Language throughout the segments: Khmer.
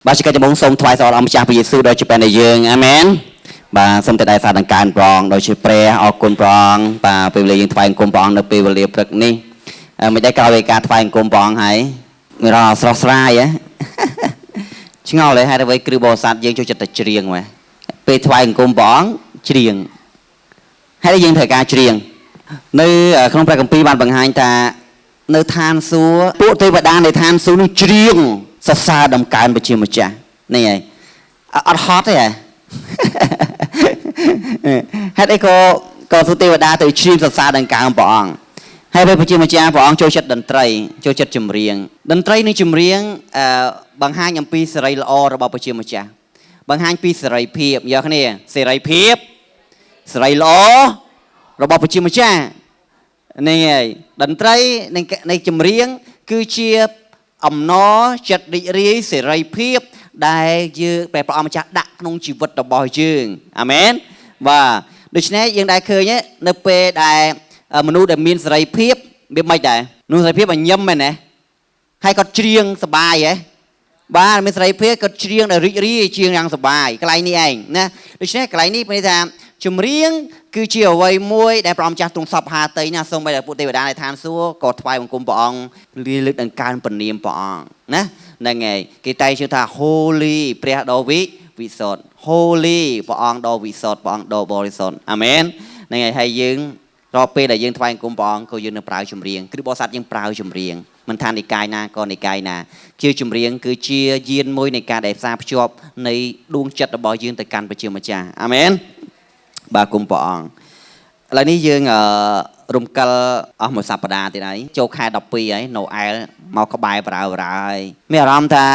bà chỉ cần cho bóng sông thoại sau ông cha bị sư đôi chụp bên này dương amen bà sông tại đại sa đằng càn prong đôi chụp pre ở cồn prong bà bị lấy dương thoại cồn prong được bị lấy bực ní mìnhได้coi về cả thoại cồn prong hay người rò sờ sài á chứ ngầuเลยให้ได้ไว้คือบอสัตdương cho chậtตะเฉียงmà bị thoại cồn prongเฉียงให้ได้dương thời caเฉียงnơi không phải công ty bạn bằng hai ta nơi than số bộ tây và đan để than số nóเฉียงxa xa đồng cạn với chim một cha này hot đấy à hết đấy có số tiêu đa từ chim xa xa đồng cạn bọn hay với chim một cha bọn chơi chất đần trai chơi chất chìm riêng bằng hai nhầm pi sợi lo rồi bảo chim một cha bằng hai pi sợi phiệp giờ cái này sợi phiệp sợi lo rồi bảo chim một cha này đần trai này chìm riêng cứ chia nó chặt đi ri sẽ ray phiếp đại dương bè bò mà chặt đặt nông chỉ vật độc bò dương amen và được nhé dương đại khơi nhé np đại menu để miên ray phiếp biết mấy đại nông ray phiếp là nhâm này nè hay có chiêng sờ bài vậy ba miên ray phiếp có chiêng để ri chiêng rằng sờ bài cái này anh nè được nhé cái này bây giờ chùm riêng cứ chiều vây muôi để bom chặt tung sập hà tây nha xong bây giờ phụ tây đa này than xua cột phai bằng cung bong li lực đằng can phần niệm bong nè này ngày cái tay chúng ta holy pre do vị sốt holy bong do vị sốt bong do body sốt amen này ngày hay dươngรอเปได้ยังทวายกุมปองก็ยังในปลายจุ่มเรียงคือบริษัทยังปลายจุ่มเรียงมันทานในกายนาก็ในกายนาเชื่อจุ่มเรียงคือเชื่อยืนมวยในการได้ทราบชอบในดวงจัดบ่อยืนแต่การไปเชื่อมาจ้าอาเมนบากุมปองแล้วนี้ยังรุมกัลหมดสัปดาห์ที่ไหนโจคายดับปีไอ้โนไอมาขบายเปล่าไรไม่รำท่า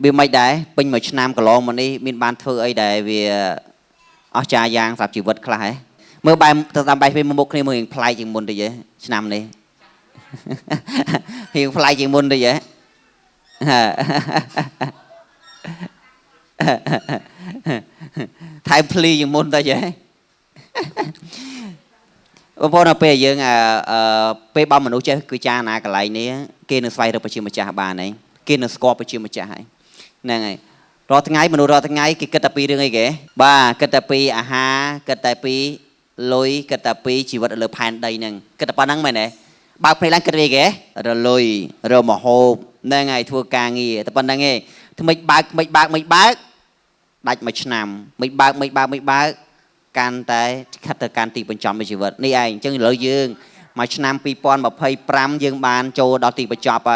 เบี้ยไม่ได้เป็นเหมือนชนามกะลองมันนี่มีบ้านเธอไอ้ได้เบี้ยอาจารย์ยางสับจีวัดคลายเมื่อใบตามใบเป็นมุกนี่มือพลายจิงมุนได้เยอะชนามนี่หิวพลายจิงมุนได้เยอะไทยพลีจิงมุนได้เยอะพอเราไปยังไปบ้านมนุษย์เจ้าคือจ้านากับไรนี้เกณฑ์สไฟเราไปชิมมาจ้าบ้านไหนเกณฑ์สกอร์ไปชิมมาจ้าให้นั่นไงรอทั้งไงมนุษย์รอทั้งไงกิจตปีเรื่องไงแกบ้ากิจตปีอาหารกิจตปีลอยกิจตปีชีวิตเราผ่านใดหนึ่งกิจตปานั่งไหมเนี่ยบางเพลงกิจตปีแกเราลอยเราหมอโฮนั่นไงทัวร์กางงี้แต่ปานั่งไงทำไมบากดัดมาชนามไม่บากการแต่ขัดการตีเป็นจอมในชีวิตนี่เองจึงเลยยืงมาชนามปีปอนแบบเพย์ปรำยืงบานโจดอตีเป็นจอบไป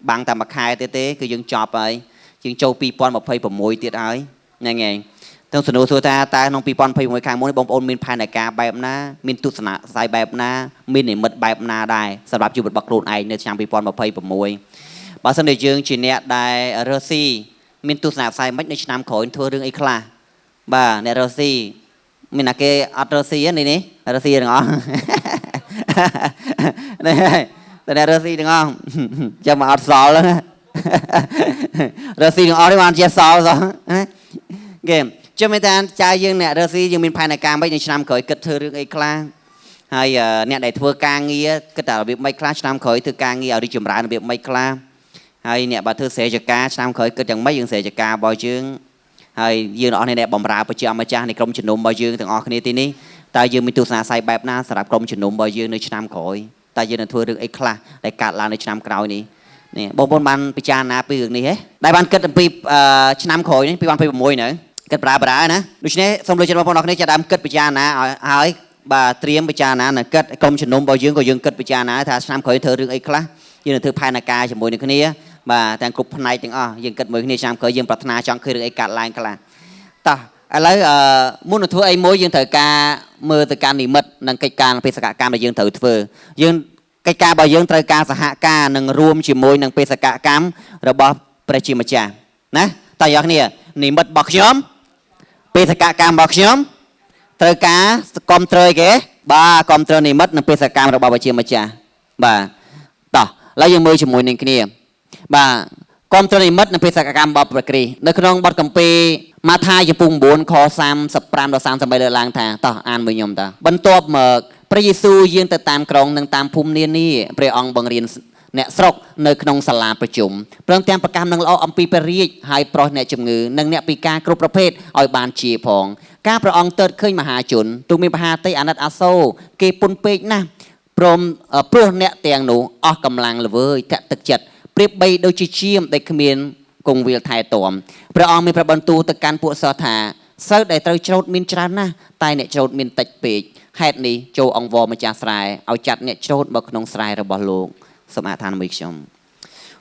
บางแต่มาคายเต้คือยืงจอบไปยืงโจปีปอนแบบเพย์ผมมวยติดไอ้ยังไงต้องสนุกสุดแต่น้องปีปอนเพย์มวยคางมวยบอมโอนมินภายในกาแบบน่ามินตุสนะใส่แบบน่ามินในมัดแบบน่าได้สำหรับชีวิตบักรูนไอในชนามปีปอนแบบเพย์ผมมวยบางสันเดยืงจีเนียได้เรซี่มินตุสนะใส่ไม่ในชนามขอยทัวเรื่องไอ้คลาบ้าในเรซี่mình là cái RC này nè RC được không đây đây RC được không cho mà ọt sò luôn RC được ọt đi mà chia sò rồi game cho mấy ta trai dương nè RC dương mình phải là cam bây giờ năm khởi kết thơ được ấy class hay nè để thua càng nghĩa cái tạo việc mấy class năm khởi thưa càng nghĩa ở đi chùm rải là việc mấy class hay nè bà thưa sẽ cho cá năm khởi kết chẳng mấy dương sẽ cho cá bao chương hay dương nó này đẹp bầm rạ bởi cho mà cha này công trình nôm bao dương thằng ở cái này tại dương mình tu sạ sai bẹp na sạp công trình nôm bao dương nơi nam cõi tại dương là thua được ekla đại cả là nơi nam cõi này nè bông bông ban bị cha na bị này hết đại ban kết bị nam cõi này bị ban bị mồi nữa kết bả nữa lúc này xong rồi trên bông này cha đam kết bị cha na hỏi bà triêm bị cha na là kết công trình nôm bao dương của dương kết bị cha na thà nam cõi thưa được ekla dương là thưa phai na ca cho mồi này cái này bà đang cục này tiếng dương kết mười cái này khởi dương bát na chọn khởi được ấy cả lại cả là ta lấy muốn là thua ấy mối dương thời ca mưa từ ca nỉ mật nâng cây ca pe sạ cam là dương thời thưa dương cây ca bao dương thời ca hạ ca nâng rùm chỉ môi nâng pe sạ cam rồi bỏ pre chi mà cha nè ta giờ này nỉ mật bọc nhóm pe sạ cam bọc nhóm thời ca com trời ghé ba com trời nỉ mật nâng pe sạ cam rồi bỏ chi mà cha bà ta lấy dương môi chỉ môi nâng kia bà con trâu này mất nên phải sạc cam bọc bạc kì nơi con bọt cầm pi mà thay cho phùng bốn kho sam sập pram đo sam sập bay lơ lang thà tao an với nhom ta bận tọp mở พระเยซูยืนแต่ตามกรองนั่งตามภูมิเนียนี่พระองค์บังเรียน អ្នកស្រុកនៅក្នុងសាលាប្រជុំព្រមទាំងប្រកាសនឹងល្អអំពីព្រះរាជហើយប្រោះអ្នកជំងឺនិងអ្នកពិការគ្រប់ប្រភេទឲ្យបានជាផងការព្រះអង្គទើបឃើញមហាជនទូមានមហាតីអាណិតអាសូរគេពុនពេកណាស់ព្រមព្រោះអ្នកទាំងនោះអស់កម្លាំងល្វើយតាក់ទឹកចិត្តប្រៀបបីដូចជាឈាមដែលគ្មានគង្វាលថែទាំព្រះអង្គមានព្រះបន្ទូលទៅកាន់ពួកសិស្សថាសិស្សដែលត្រូវច្រូតមានច្រើនណាស់តែអ្នកច្រូតមានតិចពេកហេតុនេះចូលអង្វរម្ចាស់ស្រែឲ្យចាត់អ្នកច្រូតមកក្នុងស្រែរបស់លោកសូមអធិដ្ឋានមួយខ្ញុំ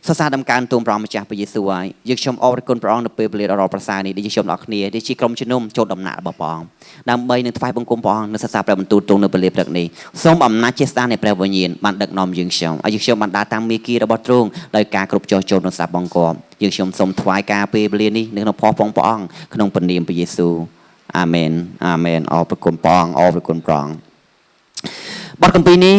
សរសើរដំណើរទូលព្រះអង្គម្ចាស់ព្រះយេស៊ូវហើយយើងខ្ញុំអរគុណព្រះអង្គនៅពេលវេលាដ៏ល្អប្រសើរនេះដែលយើងខ្ញុំអ្នកគ្នាដែលជាក្រុមជំនុំចូលដំណាក់របស់ព្រះអង្គដើម្បីនឹងថ្វាយបង្គំព្រះអង្គនៅសរសើរព្រះបន្ទូលទ្រង់នៅពេលព្រឹកនេះសូមអំណាចជាស្ដារនៃព្រះវិញ្ញាណបានដឹកនាំយើងខ្ញុំឲ្យយើងខ្ញុំបានដើរតាមមេគីរបស់ទ្រង់ដោយការគ្រប់ចោះចូលក្នុងស្ដាប់បង្គំយើងខ្ញុំសូមថ្វាយការពេលវេលានេះនៅក្នុងផុសផងព្រះអង្គក្នុងព្រះនាមព្រះយេស៊ូវអាមែនអាមែនអរគុណព្រះអង្គអរគុណព្រះអង្គបទគម្ពីរនេះ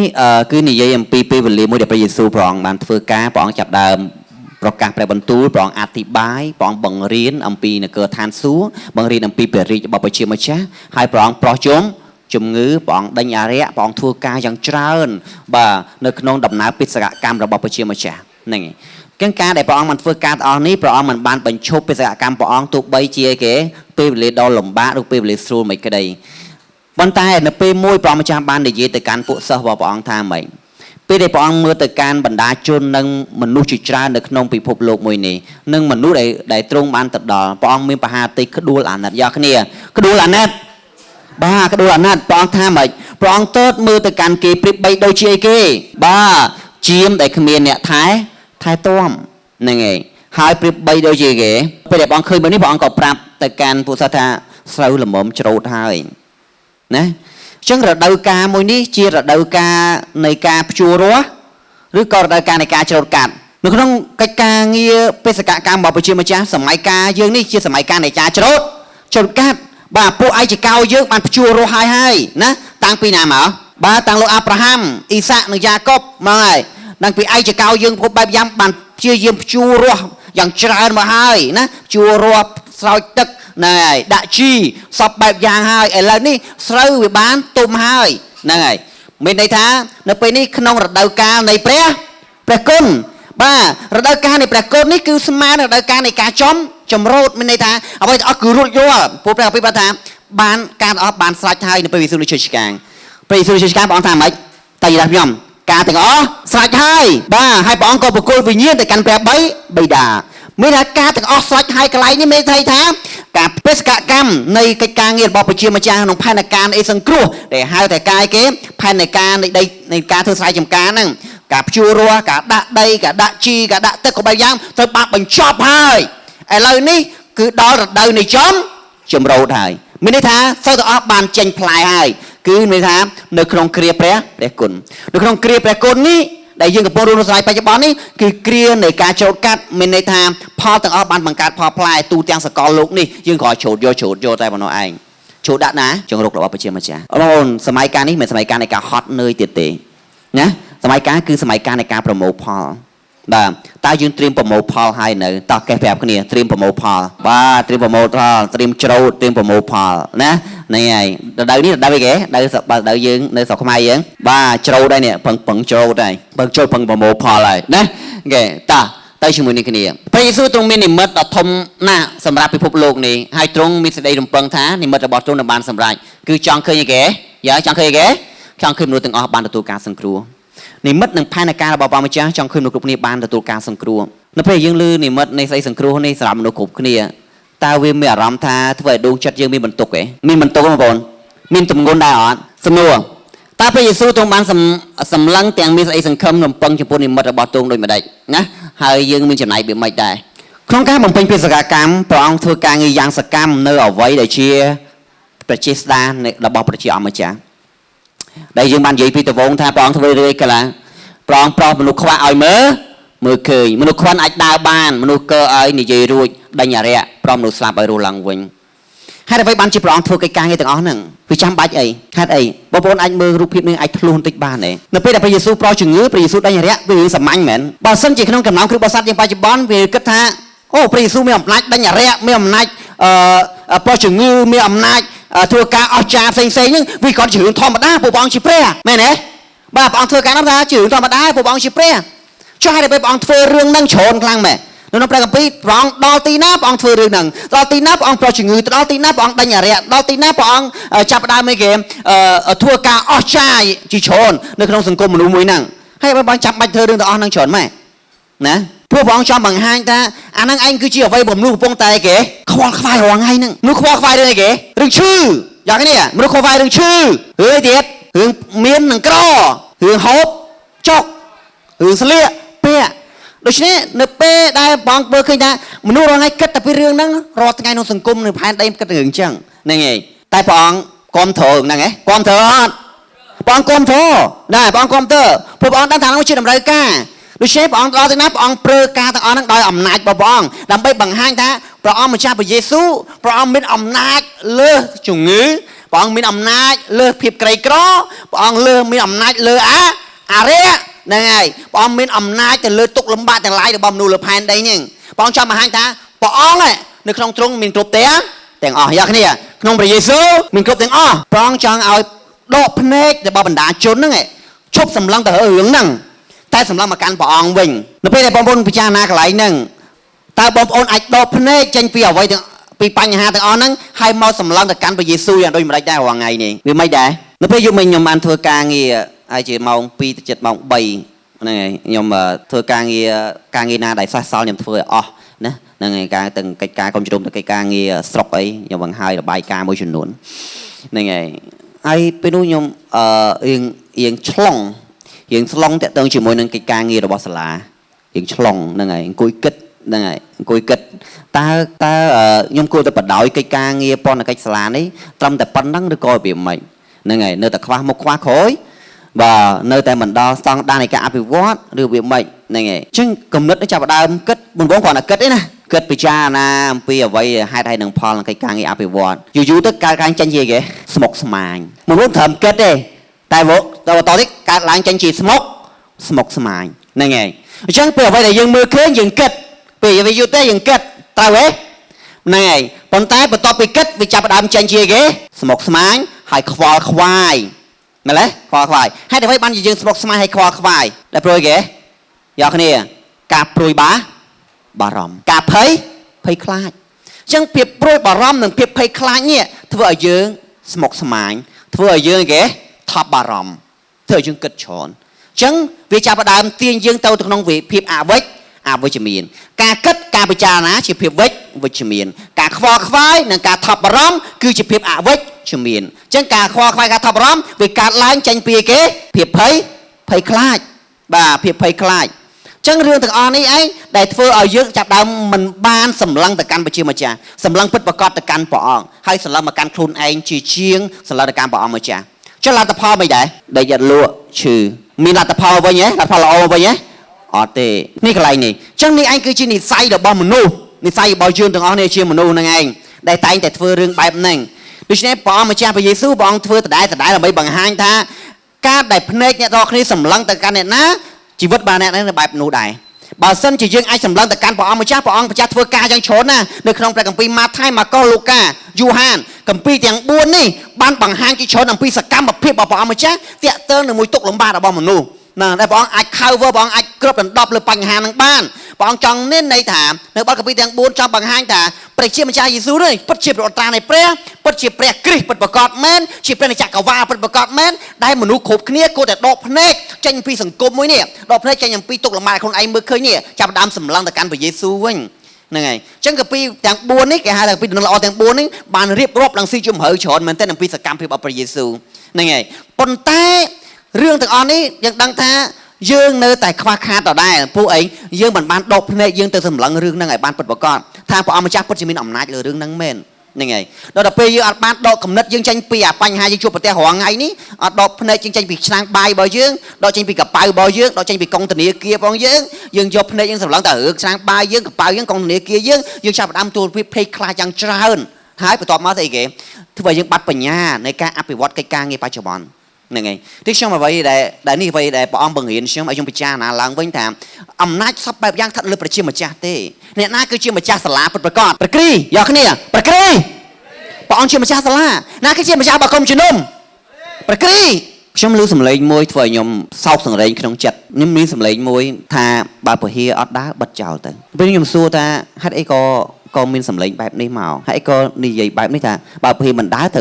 គឺនិយាយអំពីពេលវេលាមួយដែលព្រះយេស៊ូវព្រះអង្គបានធ្វើការព្រះអង្គចាប់ដើមប្រកាសព្រះបន្ទូលព្រះអង្គអធិប្បាយព្រះអង្គបង្រៀនអំពីនគរឋានសួគ៌បង្រៀនអំពីព្រះរាជរបស់ព្រះជាម្ចាស់ហើយព្រះអង្គប្រោះជុំជំងឺព្រះអង្គដេញអារក្សព្រះអង្គធ្វើការយ៉ាងច្រើនបាទនៅក្នុងដំណើរបេសកកម្មរបស់ព្រះជាម្ចាស់ហ្នឹងឯងការដែលព្រះអង្គបានធ្វើការទាំងអស់នេះព្រះអង្គមិនបានបញ្ឈប់បេសកកម្មព្រះអង្គទោះបីជាគេពេលវេលាដ៏លំបាកឬពេលវេលាស្រួលមិនក្តីប៉ុន្តែនៅពេលមួយព្រះម្ចាស់បាននិយាយទៅកាន់ពួកសិស្សរបស់ព្រះអង្គថាម៉េចពេលដែលព្រះអង្គមើលទៅកាន់បណ្ដាជននិងមនុស្សជាច្រើននៅក្នុងពិភពលោកមួយនេះនិងមនុស្សដែលទ្រង់បានទៅដល់ព្រះអង្គមានបហាតិក្ដួលអាណិតយកគ្នាក្ដួលអាណិតបាទក្ដួលអាណិតព្រះអង្គថាម៉េចព្រះអង្គទើបមើលទៅកាន់គេប្រៀបបីដូចជាគេបាទជាមដែលគ្មានអ្នកថែទាំហ្នឹងឯងហើយប្រៀបបីដូចជាគេពេលដែលព្រះអង្គឃើញបែបនេះព្រះអង្គក៏ប្រាប់ទៅកាន់ពួកសិស្សថាស្រូវល្មមច្រូតហើយណាអញ្ចឹងរដូវកាលមួយនេះជារដូវកាលនៃការភ្ជួររាស់ឬក៏រដូវកាលនៃការច្រូតកាត់នៅក្នុងកិច្ចការងារបេសកកម្មរបស់ប្រជាម្ចាស់សម័យកាលយើងនេះជាសម័យកាលនៃការច្រូតកាត់បាទពួកឯកចកោយើងបានភ្ជួររាស់ហើយណាតាំងពីណាមកបាទតាំងលោកអាប់រ៉ាហាំអ៊ីសាក់និងយ៉ាកុបមកហើយតាំងពីឯកចកោយើងគ្រប់បែបយ៉ាងបានព្យាយាមភ្ជួររាស់យ៉ាងច្រើនមកហើយណាភ្ជួររាស់ស្រោចទឹកណែដាក់ជីសពបែបយ៉ាងហើយឥឡូវនេះស្រូវវាបានទុំហើយហ្នឹងហើយមានន័យថានៅពេលនេះក្នុងរដូវកាលនៃព្រះគុណបាទរដូវកាលនៃព្រះគុណនេះគឺស្មើនឹងរដូវកាលនៃការចម្រូតមានន័យថាអ្វីទាំងអស់គឺរួចរាល់ពួកព្រះអភិបាលថាបានការទាំងអស់បានស្រេចហើយនៅពេលវិសុទ្ធនៃជ័យឆ្កាងព្រះវិសុទ្ធនៃជ័យឆ្កាងព្រះអង្គថាម៉េចតែយល់ខ្ញុំការទាំងអស់ស្រេចហើយបាទហើយព្រះអង្គក៏ប្រគល់វិញ្ញាណទៅកាន់ព្រះបិតាមានថាការទាំងអស់ស្រេចហើយកន្លែងនេះមានន័យថាការបេសកកម្មនៃកិច្ចការងាររបស់ប្រជាម្ចាស់ក្នុងផែនការអីសង្គ្រោះដែលហៅតែកាយគេផែនការនៃដីនៃការធ្វើស្រែចម្ការហ្នឹងការភ្ជួររាស់ការដាក់ដីការដាក់ជីការដាក់ទឹកក៏បែបយ៉ាងត្រូវបានបញ្ចប់ហើយឥឡូវនេះគឺដល់រដូវនៃចម្រូតហើយមានន័យថាសូវទាំងអស់បានចេញផ្លែហើយគឺមានន័យថានៅក្នុងគ្រាព្រះគុណនៅក្នុងគ្រាព្រះគុណនេះដែលយើងកំពុងរស់នៅសម័យបច្ចុប្បន្ននេះគឺគ្រានៃការច្រូតកាត់មានន័យថាផលទាំងអស់បានបង្កើតផលផ្លែទូទាំងសកលលោកនេះយើងក៏ច្រូតយកតែប៉ុណ្ណោះឯងច្រូតដាក់ណាចង្រុករបស់ប្រជាម្ចាស់បងប្អូនសម័យកាលនេះមិនសម័យកាលនៃការហត់នឿយទៀតទេណាសម័យកាលគឺសម័យកាលនៃការប្រមូលផលបាទតើយើងត្រៀមប្រមូលផលហើយនៅតោះកេះប្រាប់គ្នាត្រៀមប្រមូលផលបាទត្រៀមប្រមូលផលត្រៀមច្រូតត្រៀមប្រមូលផលណានេះហើយរដូវនេះរដូវអីគេរដូវយើងនៅស្រុកខ្មែរយើងបាទច្រូតហើយនេះពឹងច្រូតហើយពឹងច្រូតពឹងប្រមូលផលហើយណាគេតោះទៅជាមួយនេះគ្នាព្រះយេស៊ូវទ្រង់មាននិមិត្តដ៏ធំណាស់សម្រាប់ពិភពលោកនេះហើយទ្រង់មានសេចក្តីរំពឹងថានិមិត្តរបស់ទ្រង់នឹងបានសម្រេចគឺចង់ឃើញអីគេចង់ឃើញអីគេចង់ឃើញមនុស្សទាំងអស់បានទទួលការសង្គ្រោះនិមិត្តនិងផែនការរបស់ព្រះម្ចាស់ចង់ឃើញមនុស្សគ្រប់គ្នាបានទទួលការសង្គ្រោះនៅពេលយើងឮនិមិត្តនៃស្អីសង្គ្រោះនេះសម្រាប់មនុស្សគ្រប់គ្នាតើវាមានអារម្មណ៍ថាធ្វើឲ្យដួងចិត្តយើងមានបន្ទុកទេមានបន្ទុកបងប្អូនមានទម្ងន់ដែរអត់សំណួរតើព្រះយេស៊ូវទ្រង់បានសម្លឹងទាំងមានស្អីសង្ឃឹមរំពឹងចំពោះនិមិត្តរបស់ទ្រង់ដូចម្ដេចណាហើយយើងមានចំណាយវាមិនដែរក្នុងការបំពេញបេសកកម្មព្រះអង្គធ្វើការងារយ៉ាងសកម្មនៅអ្វីដែលជាប្រជាស្ដាររបស់ប្រជាអម្ចាស់ដែលយើងបាននិយាយពីតវងថាព្រះអង្គធ្វើរឿយកន្លះព្រះអង្គប្រោសមនុស្សខ្វះឲ្យមើលឃើញមនុស្សខ្វាន់អាចដើរបានមនុស្សកើឲ្យនិយាយរួចដេញអារក្សប្រមមនុស្សស្លាប់ឲ្យរស់ឡើងវិញហេតុអ្វីបានជាព្រះអង្គធ្វើកិច្ចការងារទាំងអស់ហ្នឹងវាចាំបាច់អីហេតុអីបងប្អូនអាចមើលរូបភាពនេះអាចធ្លុះបន្តិចបានទេនៅពេលដែលព្រះយេស៊ូវប្រោសជំងឺព្រះយេស៊ូវដេញអារក្សវារឿងសាមញ្ញមែនបើសិនជាក្នុងចំណោមគ្រីស្ទបរិស័ទយើងបច្ចុប្បន្នវាគិតថាអូព្រះយេស៊ូវមានអំណាចដេញអារក្សមានអំណាចប្រោសជំងឺមានអំណាចធ្វើការអស្ចារ្យផ្សេងហ្នឹងវាគ្រាន់ជារឿងធម្មតាពួកព្រះអង្គជាព្រះមែនទេបាទព្រះអង្គធ្វើការនោះថាជារឿងធម្មតាពួកព្រះអង្គជាព្រះ cho hai đứa bọn phơi rương năng trốn khang mẹ nó phải gặp pi bọn đo tí ná bọn phơi rương năng đo tí ná bọn pro chừng người đo tí ná bọn đánh nhà rẻ đo tí ná bọn chập đai mấy game thua ca ở trai chỉ trốn nơi không sừng côn mà nuôi năng hay bọn chập bạch thơ rương tao năng trốn mẹ nèพวกบ้องชอบบังฮังtaอันนั้นanh cứ chiều vay bầm nu bông tay kể khoa vai hoàng hay nè nu khoa vai đây kể đừng chưอย่างนี้มันkhoa vai đừng chư hướng tiệt hướng miên đừng cỏ hướng hộp chọc hướng sợi pe ដូច្នេះនៅពេលដែលបងធ្វើឃើញថាមនុស្សរងឲ្យគិតតែពីរឿងហ្នឹងរាល់ថ្ងៃក្នុងសង្គមនៅផែនដីគិតរឿងអញ្ចឹងហ្នឹងឯងតែព្រះអង្គគាំទ្រហ្នឹងឯងគាំទ្រអត់ព្រះអង្គគាំទ្រដែរព្រះអង្គគាំទ្រព្រោះព្រះអង្គដឹងថានោះជាតម្រូវការដូច្នេះព្រះអង្គដល់ទៅណាព្រះអង្គប្រើការទាំងអស់ហ្នឹងដោយអំណាចរបស់ព្រះអង្គដើម្បីបង្ហាញថាព្រះអង្គម្ចាស់ព្រះយេស៊ូវព្រះអង្គមានអំណាចលើសជំងឺព្រះអង្គមានអំណាចលើសភាពក្រីក្រព្រះអង្គលើមានអំណាចលើអារៈហ្នឹងហើយព្រះអង្គមានអំណាចទៅលើទុក្ខលំបាកទាំងឡាយរបស់មនុស្សលើផែនដីនេះព្រះអង្គចង់បង្ហាញថាព្រះអង្គនៅក្នុងទ្រង់មានគ្រប់ទាំងអស់យ៉ាងគ្នាក្នុងព្រះយេស៊ូវមានគ្រប់ទាំងអស់ព្រះអង្គចង់ឲ្យដកភ្នែករបស់បណ្ដាជនហ្នឹងឈប់សម្លឹងទៅរឿងហ្នឹងតែសម្លឹងមកកាន់ព្រះអង្គវិញនៅពេលដែលបងប្អូនពិចារណាកន្លែងហ្នឹងតើបងប្អូនអាចដកភ្នែកចេញពីអ្វីទាំងពីបញ្ហាទាំងអស់ហ្នឹងហើយមកសម្លឹងទៅកាន់ព្រះយេស៊ូវយ៉ាងដូចម្ដេចដែររាល់ថ្ងៃនេះវាមិនដែរនៅពេលយប់មិញខ្ញុំបានធ្វើការងារហើយជាម៉ោង2ទៅជិតម៉ោង3ហ្នឹងហើយខ្ញុំធ្វើការងារណាដែលសះសល់ខ្ញុំធ្វើឲ្យអស់ណាហ្នឹងហើយការទាំងកិច្ចការកុំជ្រុំទៅកិច្ចការងារស្រុកអីខ្ញុំបង្ហើយរបាយការណ៍មួយចំនួនហ្នឹងហើយពេលនោះខ្ញុំរៀងឆ្លងតាក់ទងជាមួយនឹងកិច្ចការងាររបស់សាលារៀងឆ្លងហ្នឹងហើយអង្គុយគិតហ្នឹងហើយអង្គុយគិតតើខ្ញុំគួរតែបដ ாய் កិច្ចការងារពន្ធកិច្ចសាលានេះត្រឹមតែប៉ុណ្ណឹងឬក៏វាមិនហ្នឹងហើយនៅតែខ្វះមុខខ្វះក្រោយបាទនៅតែមិនដល់ស្តង់ដារនៃការអភិវឌ្ឍឬវាមិនហ្នឹងហើយអញ្ចឹងគំនិតនេះចាប់ផ្ដើមគិតបងគ្រាន់តែគិតទេណាគិតពិចារណាអំពីអ្វីហេតុហើយនឹងផលនៃកិច្ចការងារអភិវឌ្ឍយូរទៅកើតឡើងចេញជាគេស្មុគស្មាញមិនรู้ត្រឹមគិតទេតែបន្តទៀតកើតឡើងចេញជាស្មុគស្មាញហ្នឹងហើយអញ្ចឹងពេលអ្វីដែលយើងមើលឃើញយើងគិតពេលយូរទៅយើងគិតត្រូវទេហ្នឹងហើយប៉ុន្តែបន្ទាប់ពីគិតវាចាប់ផ្ដើមចេញជាគេស្មុគស្មាញហើយខ្វល់ខ្វាយមែនទេខ្វល់ខ្វាយហេតុអ្វីបានជាយើងស្មុគស្មាញហើយខ្វល់ខ្វាយដែលព្រួយគេយកគ្នាការព្រួយបារម្ភការភ័យខ្លាចអញ្ចឹងភាពព្រួយបារម្ភនិងភាពភ័យខ្លាចនេះធ្វើឲ្យយើងស្មុគស្មាញធ្វើឲ្យយើងគេថប់បារម្ភធ្វើឲ្យយើងគិតច្រើនអញ្ចឹងវាចាប់ផ្ដើមទាញយើងទៅក្នុងភាពអវិជ្ជមានការគិតការពិចារណាជាភាពវិជ្ជមានការខ្វល់ខ្វាយនិងការថប់បារម្ភគឺជាភាពអវិជ្ជមានអញ្ចឹងការខ្វល់ខ្វាយការថប់បារម្ភវាកើតឡើងចេញពីគេភាពភ័យខ្លាចបាទភាពភ័យខ្លាចអញ្ចឹងរឿងទាំងអស់នេះឯងដែលធ្វើឲ្យយើងចាប់ដើមមិនបានសម្លឹងទៅកាន់ព្រះជាម្ចាស់សម្លឹងពិតប្រាកដទៅកាន់ព្រះអង្គហើយសម្លឹងមកកាន់ខ្លួនឯងជាងសម្លឹងទៅកាន់ព្រះអង្គម្ចាស់ចុះលទ្ធផលមិនដែរដែលយកលក់ឈឺមានលទ្ធផលវិញហ៎លទ្ធផលល្អវិញហ៎អត់ទេនេះកន្លែងនេះអញ្ចឹងនេះឯងគឺជានិស្ស័យរបស់មនុស្សនិស្ស័យរបស់យើងទាំងអស់នេះជាមនុស្សហ្នឹងឯងដែលតែងតែធ្វើរឿងបែបហ្នឹងដូច្នេះព្រះអង្គម្ចាស់ព្រះយេស៊ូវព្រះអង្គធ្វើដដែលដើម្បីបង្ហាញថាការដែលភ្នែកអ្នកនរគ្នាសម្លឹងទៅកាន់អ្នកណាជីវិតរបស់អ្នកហ្នឹងបែបនោះដែរបើសិនជាយើងអាចសម្លឹងទៅកាន់ព្រះអង្គម្ចាស់ធ្វើការយ៉ាងច្រើនណាស់នៅក្នុងព្រះគម្ពីរម៉ាថាយម៉ាកុសលូកាយូហានគម្ពីរទាំង4នេះបានបង្ហាញជាច្រើនអំពីសកម្មភាពរបស់ព្រះអង្គម្ចាស់ទាក់ទងជាមួយទុក្ខលំបាករបស់មនុស្សណាដែលព្រះអង្គអាច cover ព្រះអង្គអាចគ្របដណ្ដប់លើបញ្ហាហ្នឹងបានព្រះអង្គចង់ន័យថានៅបទគម្ពីរទាំង4ចង់បង្ហាញថាព្រះជាម្ចាស់យេស៊ូវនេះពិតជាព្រះអត្រានៃព្រះពិតជាព្រះគ្រីស្ទពិតប្រាកដមែនជាព្រះនៃចក្រវាលពិតប្រាកដមែនដែលមនុស្សគ្រប់គ្នាគួរតែដកភ្នែកចេញពីសង្គមមួយនេះដកភ្នែកចេញអំពីទុក្ខលំបាកខ្លួនឯងមើលឃើញនេះចាប់ដើមសម្លឹងទៅកាន់ព្រះយេស៊ូវវិញហ្នឹងហើយអញ្ចឹងគម្ពីរទាំង4នេះគេហៅថាគម្ពីរដំណឹងល្អទាំង4នេះបានរៀបរាប់ឡើងស៊ីជម្រៅច្រើនមែនទែនអំពីសកម្មភាពរបស់ព្រះយេស៊ូវហ្នឹងហើយប៉ុន្តែរឿងទាំងអស់នេះយើងដឹងថាយើងនៅតែខ្វះខាតដដែលពួកឯងយើងមិនបានដកភ្នែកយើងទៅសម្លឹងរឿងហ្នឹងឲ្យបានពិតប្រាកដថាព្រះអង្គម្ចាស់ពិតជាមានអំណាចលើរឿងហ្នឹងមែនហ្នឹងហើយដល់ពេលយើងអត់បានដកគំនិតយើងចេញពីបញ្ហាយើងជួបប្រទះរាល់ថ្ងៃនេះអត់ដកភ្នែកយើងចេញពីឆ្នាំងបាយរបស់យើងដកចេញពីកប៉ៅរបស់យើងដកចេញពីកុងធនាគាររបស់យើងយកភ្នែកយើងសម្លឹងទៅរឿងឆ្នាំងបាយយើងកប៉ៅយើងកុងធនាគារយើងចាប់ផ្ដើមទួលភ័យខ្លាចយ៉ាងច្រើនហើយបន្ទាប់មកទៅអីគេធ្វើឲ្យយើងបាត់បញ្ញានៃការអភិវឌ្ឍកិច្ចការងារបច្ចុប្បន្នហ្នឹងហើយទីខ្ញុំអ្វីដែលនេះអ្វីដែលព្រះអង្គបង្រៀនខ្ញុំឲ្យខ្ញុំពិចារណាឡើងវិញថាអំណាចសពបែបយ៉ាងស្ថិតលើព្រះជាម្ចាស់ទេអ្នកណាគឺជាម្ចាស់សាលាពិតប្រាកដព្រះគ្រីយកគ្នាព្រះគ្រីព្រះអង្គជាម្ចាស់សាលាណាគឺជាម្ចាស់បង្គំជំនុំព្រះគ្រី ខ្ញុំលឺសំឡេងមួយធ្វើឲ្យខ្ញុំសោកសង្រេងក្នុងចិត្តខ្ញុំមានសំឡេងមួយថាបើពហិអត់ដើរបិទចោលទៅពេលខ្ញុំសួរថាហេតុអីក៏មានសំឡេងបែបនេះមកហេតុអីក៏និយាយបែបនេះថាបើពហិមិនដើរទៅ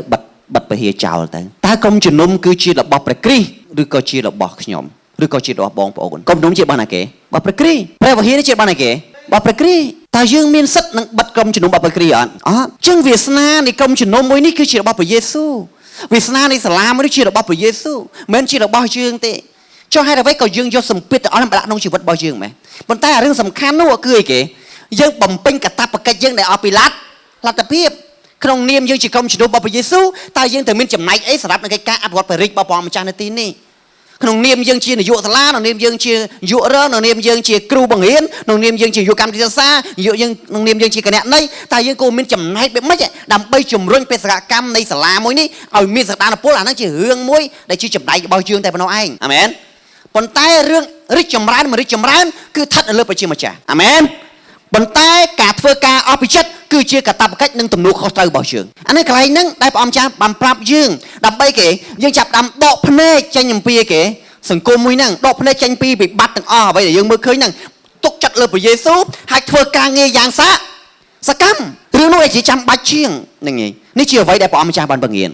បិទពហិចោលទៅតើក្រុមជំនុំគឺជារបស់ព្រះគ្រីស្ទឬក៏ជារបស់ខ្ញុំឬក៏ជារបស់បងប្អូនក្រុមជំនុំជារបស់ណាគេរបស់ព្រះគ្រីស្ទព្រះពហិនេះជារបស់ណាគេរបស់ព្រះគ្រីស្ទតើយើងមានសិទ្ធិនឹងបិទក្រុមជំនុំរបស់ព្រះគ្រីស្ទអត់ចឹងវាសនានៃក្រុមជំនុំមួយនេះគឺជារបស់ព្រះយេស៊ូវវាសនានៃសាលាមួយនេះជារបស់ព្រះយេស៊ូវមិនជារបស់យើងទេចុះហេតុអ្វីក៏យើងយកសម្ពាធទៅអស់ដាក់ក្នុងជីវិតរបស់យើងមែនប៉ុន្តែរឿងសំខាន់នោះគឺអីគេយើងបំពេញកាតព្វកិច្ចយើងដែលអស់ពីលទ្ធភាពក្នុងនាមយើងជាក្រុមជំនុំរបស់ព្រះយេស៊ូវតើយើងត្រូវមានចំណែកអីសម្រាប់នឹងកិច្ចការអភិវឌ្ឍព្រះរាជរបស់ព្រះម្ចាស់នៅទីនេះក្នុងនាមយើងជានាយកសាលាក្នុងនាមយើងជានាយករងក្នុងនាមយើងជាគ្រូបង្រៀនក្នុងនាមយើងជានាយកកម្មវិធីសិក្សាយើងក្នុងនាមយើងជាគណនេយ្យតើយើងគួរមានចំណែកបែបម៉េចដើម្បីជំរុញបេសកកម្មនៃសាលាមួយនេះឲ្យមានសក្តានុពលអាហ្នឹងជារឿងមួយដែលជាចំណែករបស់យើងតែប៉ុណ្ណោះឯងអាមែនប៉ុន្តែរឿងរីកចម្រើនមិនរីកចម្រើនគឺស្ថិតនៅលើព្រះជាម្ចាស់អាមែនប៉ុន្តែការធ្វើការអស់ពីចិត្តគឺជាកាតព្វកិច្ចនិងទំនួលខុសត្រូវរបស់យើងអានេះកន្លែងហ្នឹងដែលព្រះអង្គចាស់បានប្រាប់យើងដើម្បីគេយើងចាប់ដាំដកភ្នែកចេញអំពីគេសង្គមមួយហ្នឹងដកភ្នែកចេញពីវិបត្តិទាំងអស់អ្វីដែលយើងមើលឃើញហ្នឹងទុកចិត្តលើព្រះយេស៊ូវហើយធ្វើការងារយ៉ាងសកម្មរឿងនោះជាចាំបាច់ជាងហ្នឹងឯងនេះជាអ្វីដែលព្រះអង្គម្ចាស់បានបង្រៀន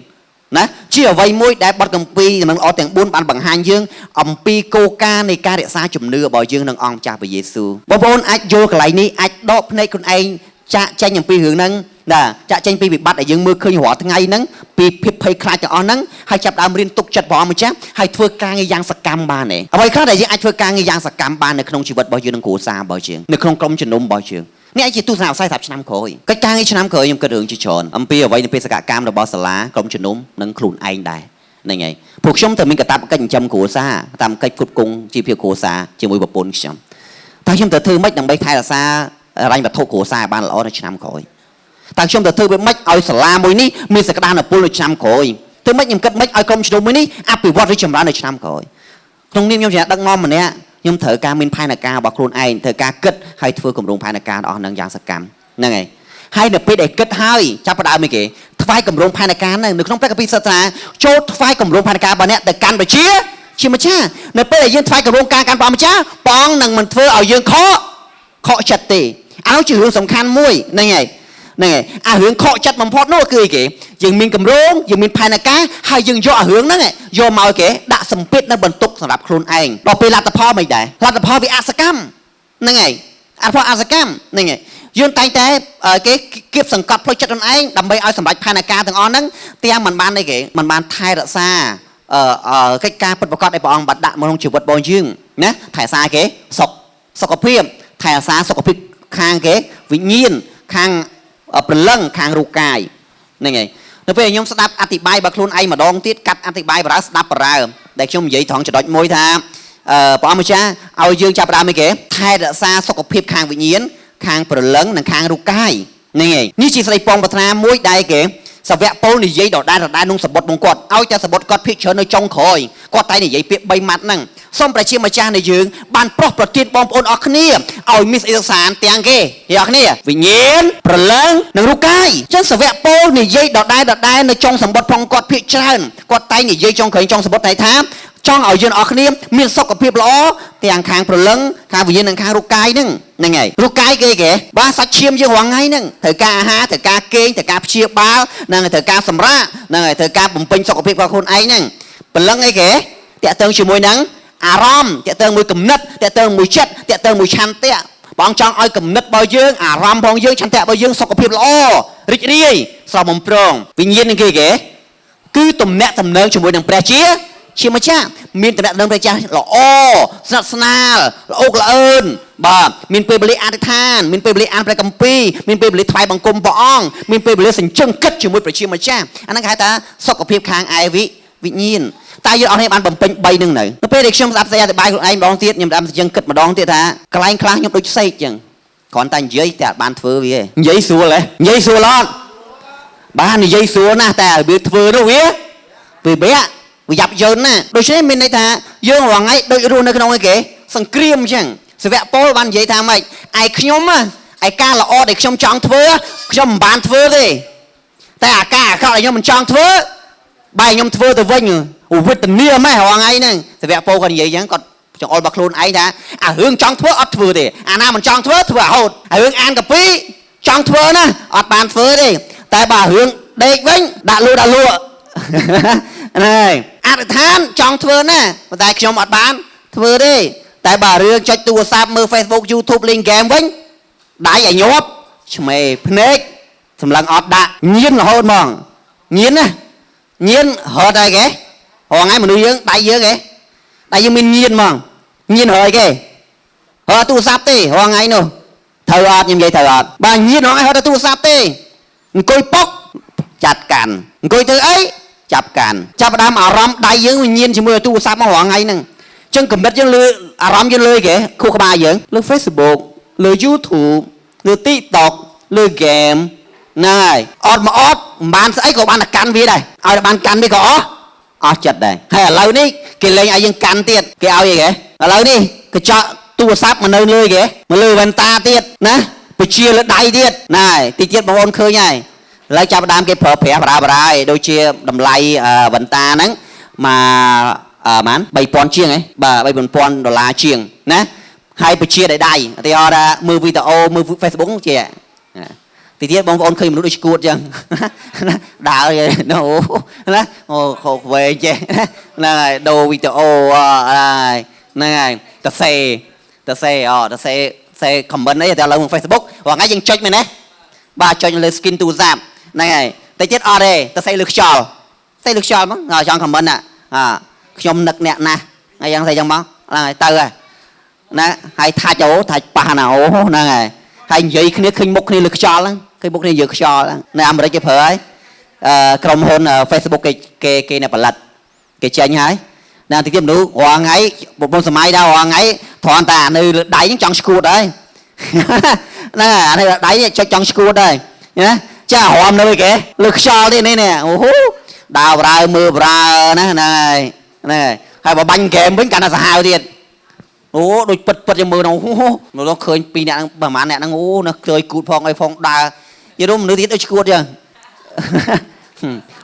ណាជាអ្វីមួយដែលបទគម្ពីរនឹងអទាំង4បានបង្ហាញយើងអំពីគោលការណ៍នៃការរក្សាជំនឿរបស់យើងនឹងអង្គម្ចាស់ព្រះយេស៊ូវបងប្អូនអាចយល់កន្លែងនេះអាចដកភ្នែកខ្លួនឯងចាក់ចេញអំពីរឿងហ្នឹងណាចាក់ចេញពីវិបត្តិដែលយើងមើលឃើញរាល់ថ្ងៃហ្នឹងពីភាពភ័យខ្លាចទាំងអស់ហ្នឹងហើយចាប់ដើមរៀនទុកចិត្តព្រះអង្គម្ចាស់ហើយធ្វើការងារយ៉ាងសកម្មបានទេអ្វីខ្លះដែលយើងអាចធ្វើការងារយ៉ាងសកម្មបាននៅក្នុងជីវិតរបស់យើងនិងគ្រួសាររបស់យើងនៅក្នុងក្រុមជំនុំរបស់យើងនេះអាចជាទស្សនវិស័យសម្រាប់ឆ្នាំក្រោយកិច្ចការងារឆ្នាំក្រោយខ្ញុំគិតរឿងជាច្រើនអំពីអ្វីនៅបេសកកម្មរបស់សាលាក្រុមជំនុំនិងខ្លួនឯងដែរហ្នឹងហើយពួកខ្ញុំត្រូវមានកាតព្វកិច្ចចិញ្ចឹមគ្រួសារតាមកិច្ចផ្គត់ផ្គង់ជីវភាពគ្រួសារជាមួយប្រពន្ធខ្ញុំតែខ្ញុំត្រូវធ្វើម៉េចដើម្បីថែរក្សារញ្ញវត្ថុគ្រួសារបានល្អនៅឆ្នាំក្រោយតើខ្ញុំត្រូវធ្វើម៉េចឲ្យសាលាមួយនេះមានសក្តានុពលនៅឆ្នាំក្រោយធ្វើម៉េចខ្ញុំគិតម៉េចឲ្យក្រុមជំនុំមួយនេះអភិវឌ្ឍរីកចម្រើននៅឆ្នាំក្រោយក្នុងនាមខ្ញុំជាអ្នកដឹកនាំម្នាក់ខ្ញុំត្រូវការមានផែនការរបស់ខ្លួនឯងត្រូវការគិតហើយធ្វើគម្រោងផែនការរបស់នឹងយ៉ាងសកម្មហ្នឹងហើយនៅពេលដែលគិតហើយចាប់ផ្ដើមអីគេថ្វាយគម្រោងផែនការហ្នឹងនៅក្នុងព្រះគម្ពីរសិក្សាចូលថ្វាយគម្រោងផែនការរបស់អ្នកទៅកាន់ប្រជាជាម្ចាស់នៅពេលដែលយើងថ្វាយគម្រោងការកាន់ព្រះម្ចាស់ព្រះអង្គនឹងមិនធ្វើឲ្យយើងខកចិត្តទេឲ្យជារឿងសំខាន់មួយហ្នឹងហើយអារឿងខកចិត្តបំផុតនោះគឺអីគេយើងមានគម្រោងយើងមានផែនការហើយយើងយកអារឿងហ្នឹងយកមកគេដាក់សម្ពាធនៅបន្ទុកសម្រាប់ខ្លួនឯងដល់ពេលលទ្ធផលមិនដែរលទ្ធផលវាអសកម្មហ្នឹងហើយអត្ថផលអសកម្មហ្នឹងហើយយើងតែងតែគេគៀបសង្កត់ផ្លូវចិត្តខ្លួនឯងដើម្បីឲ្យសម្រេចផែនការទាំងអស់ហ្នឹងទាំងមិនបានអីគេមិនបានថែរក្សាកិច្ចការពិតប្រាកដដែលព្រះអង្គបានដាក់មកក្នុងជីវិតរបស់យើងណាថែរក្សាគេសុខភាពថែរក្សាសុខភាពខាងគេវិញ្ញាណខាងព្រលឹងខាងរូបកាយហ្នឹងហើយនៅពេលខ្ញុំស្ដាប់អธิบายរបស់ខ្លួនឯងម្ដងទៀតកាត់អธิบายបារៅស្ដាប់បារៅដែលខ្ញុំនិយាយត្រង់ចំណុចមួយថាព្រះអង្គម្ចាស់ឲ្យយើងចាប់ផ្ដើមអីគេថែរក្សាសុខភាពខាងវិញ្ញាណខាងព្រលឹងនិងខាងរូបកាយហ្នឹងហើយនេះជាស្ដីពងប្រាថ្នាមួយដែលគេសាវកពលនិយាយដដែលក្នុងសម្បត្តិរបស់គាត់ឲ្យតែសម្បត្តិគាត់ភិកច្រើននៅចុងក្រោយគាត់តែនិយាយពាក្យ3ម៉ាត់ហ្នឹងសូមព្រះជាម្ចាស់នៃយើងបានប្រោះប្រទានបងប្អូនអរគ្នាឲ្យមានស្អីសានទាំងគេអ្នកអរគ្នាវិញ្ញាណព្រលឹងនិងរូបកាយអញ្ចឹងសាវកពលនិយាយដដែលនៅចុងសម្បត្តិផងគាត់ភិកច្រើនគាត់តែនិយាយចុងក្រោយចុងសម្បត្តិថាចង់ឲ្យយើងអរគ្នាមានសុខភាពល្អទាំងខាងព្រលឹងខាងវិញ្ញាណនិងខាងរូបកាយហ្នឹងហើយរូបកាយគេបាទសាច់ឈាមយើងរាល់ថ្ងៃហ្នឹងត្រូវការអាហារត្រូវការគេងត្រូវការព្យាបាលនិងត្រូវការសម្រាកហ្នឹងហើយត្រូវការបំពេញសុខភាពរបស់ខ្លួនឯងហ្នឹងព្រលឹងអីគេតាក់ទងជាមួយនឹងអារម្មណ៍តាក់ទងមួយគំនិតតាក់ទងមួយចិត្តតាក់ទងមួយឆន្ទៈបងចង់ឲ្យគំនិតរបស់យើងអារម្មណ៍របស់យើងឆន្ទៈរបស់យើងសុខភាពល្អរីករាយស្រស់បំព្រងវិញ្ញាណនឹងគេគឺទំនាក់ទំនងជាមួយនឹងព្រះជាម្ចាស់មានតំណែងព្រះចាស់ល្អស្និទ្ធស្នាលល្អកល្អើនបាទមានពេលវេលាអធិដ្ឋានមានពេលវេលាអានព្រះគម្ពីរមានពេលវេលាថ្វាយបង្គំព្រះអង្គមានពេលវេលាសញ្ជឹងគិតជាមួយព្រះជាម្ចាស់អាហ្នឹងគេហៅថាសុខភាពខាងឯវិញ្ញាណតែយើងអត់នេះបានបំពេញ3នឹងនៅពេលដែលខ្ញុំស្ដាប់ស្ដីអธิบายខ្លួនឯងម្ដងទៀតខ្ញុំតាមសញ្ជឹងគិតម្ដងទៀតថាកន្លែងខ្លះខ្ញុំដូចសេកចឹងគ្រាន់តែនិយាយតែអត់បានធ្វើវានិយាយស្រួលហ៎និយាយស្រួលអត់បាននិយាយស្រួលណាស់តែឲ្យវាធ្វើនោះវាបែកវាយ៉ាប់យ៉ឺនណាដូច្នេះមានន័យថាយើងរាល់ថ្ងៃដូចរស់នៅក្នុងអីគេសង្គ្រាមអញ្ចឹងសាវកពលបាននិយាយថាម៉េចឯខ្ញុំឯការល្អដែលខ្ញុំចង់ធ្វើខ្ញុំមិនបានធ្វើទេតែអាការអាក្រក់ដែលខ្ញុំមិនចង់ធ្វើ bài nhom thưa từ vinh vịt tình nia mấy họ ngay nè thì vẽ po còn vậy chẳng còn chọn ôn bạc luôn ấy ra hướng trong thưa ớt thưa thì na mình trong thưa thưa hột hướng ăn cà phê trong thưa nè ớt bàn thưa đi tại bà hướng đây vinh đã lụa này ăn than trong thưa nè tại trong ớt bàn thưa đi tại bà hướng cho tua sạp mơ Facebook YouTube link game vinh đá giải nhốp mày phết thầm lăng ớt đã nhiên là hôn mong nhiên nè nhiên họ đây kìa họ ngay mà nuôi dưỡng đại dưỡng kìa đại dưỡng mình nhiên mà nhiên hơi kìa họ tu sắp đi họ ngay nữa thờ ọt như vậy thờ ọt bà nhiên họ ngay họ tu sắp đi coi bóc chặt cản coi từ ấy chặt cản chặt đám ảo rắm đại dưỡng mình nhiên chỉ mưa tu sắp mà họ ngay nè chân cầm đất chân lưới ảo rắm chân lưới kìa khu các bà dưỡng lưới Facebook lưới YouTube lưới TikTok lưới game này ọt mà ọt bạn ấy của bạn là căn vì đây ai là bạn căn đi có chật đây hay là lâu đi cái lên ai dân căn tiệt cái ao gì kìa là lâu đi cái chợ tua sáp mà nơi lươi kìa mà lươi bên ta tiệt nè bị chia lên đầy tiệt này tí tiết bằng ôn khơi nhảy lấy cho đám cái phở phẻ bà đôi chia đầm lay bên ta nắng mà mán bay pon chiêng ấy bà bay pon $1 chiêng nè hay bị chia đầy thì họ đã mưa video mưa Facebook chị ạ thì tiết bóng ôn khi mà nó đi cuột chăng đào vậy nó khổ về chứ này đồ video này ta xe comment đấy theo lời Facebook hoặc ngay dân check mình đấy bà cho lên skin to giảm này ta chết ở đây ta xây lực trònมั้งrồi cho comment ạ trong nực nẹt nè ngay dân xây trong bóng là từ rồi nè hay thay chỗ thay bà nào nè hay vậy khi khinh mục này lực tròn lắm cái bút này dược cho này làm được cái phở ấy cầm hôn Facebook cái này phải lật cái tranh ấy nè thì tiếp nữa hoàng ấy một môn sớm mai đâu hoàng ấy thọn ta nơi đáy những trong school đấy nè này là đáy cho trong school đây nhá cha hòm nơi kìa lực cho thế này nè đào ra mưa ra này hay bảo banh kèm với cả là sao tiền đôi bật cho mưa nó khơi pin nè bà má nè nó khơi cụt phong ai phong đà vậy đúng nữa thì nó cụt chưa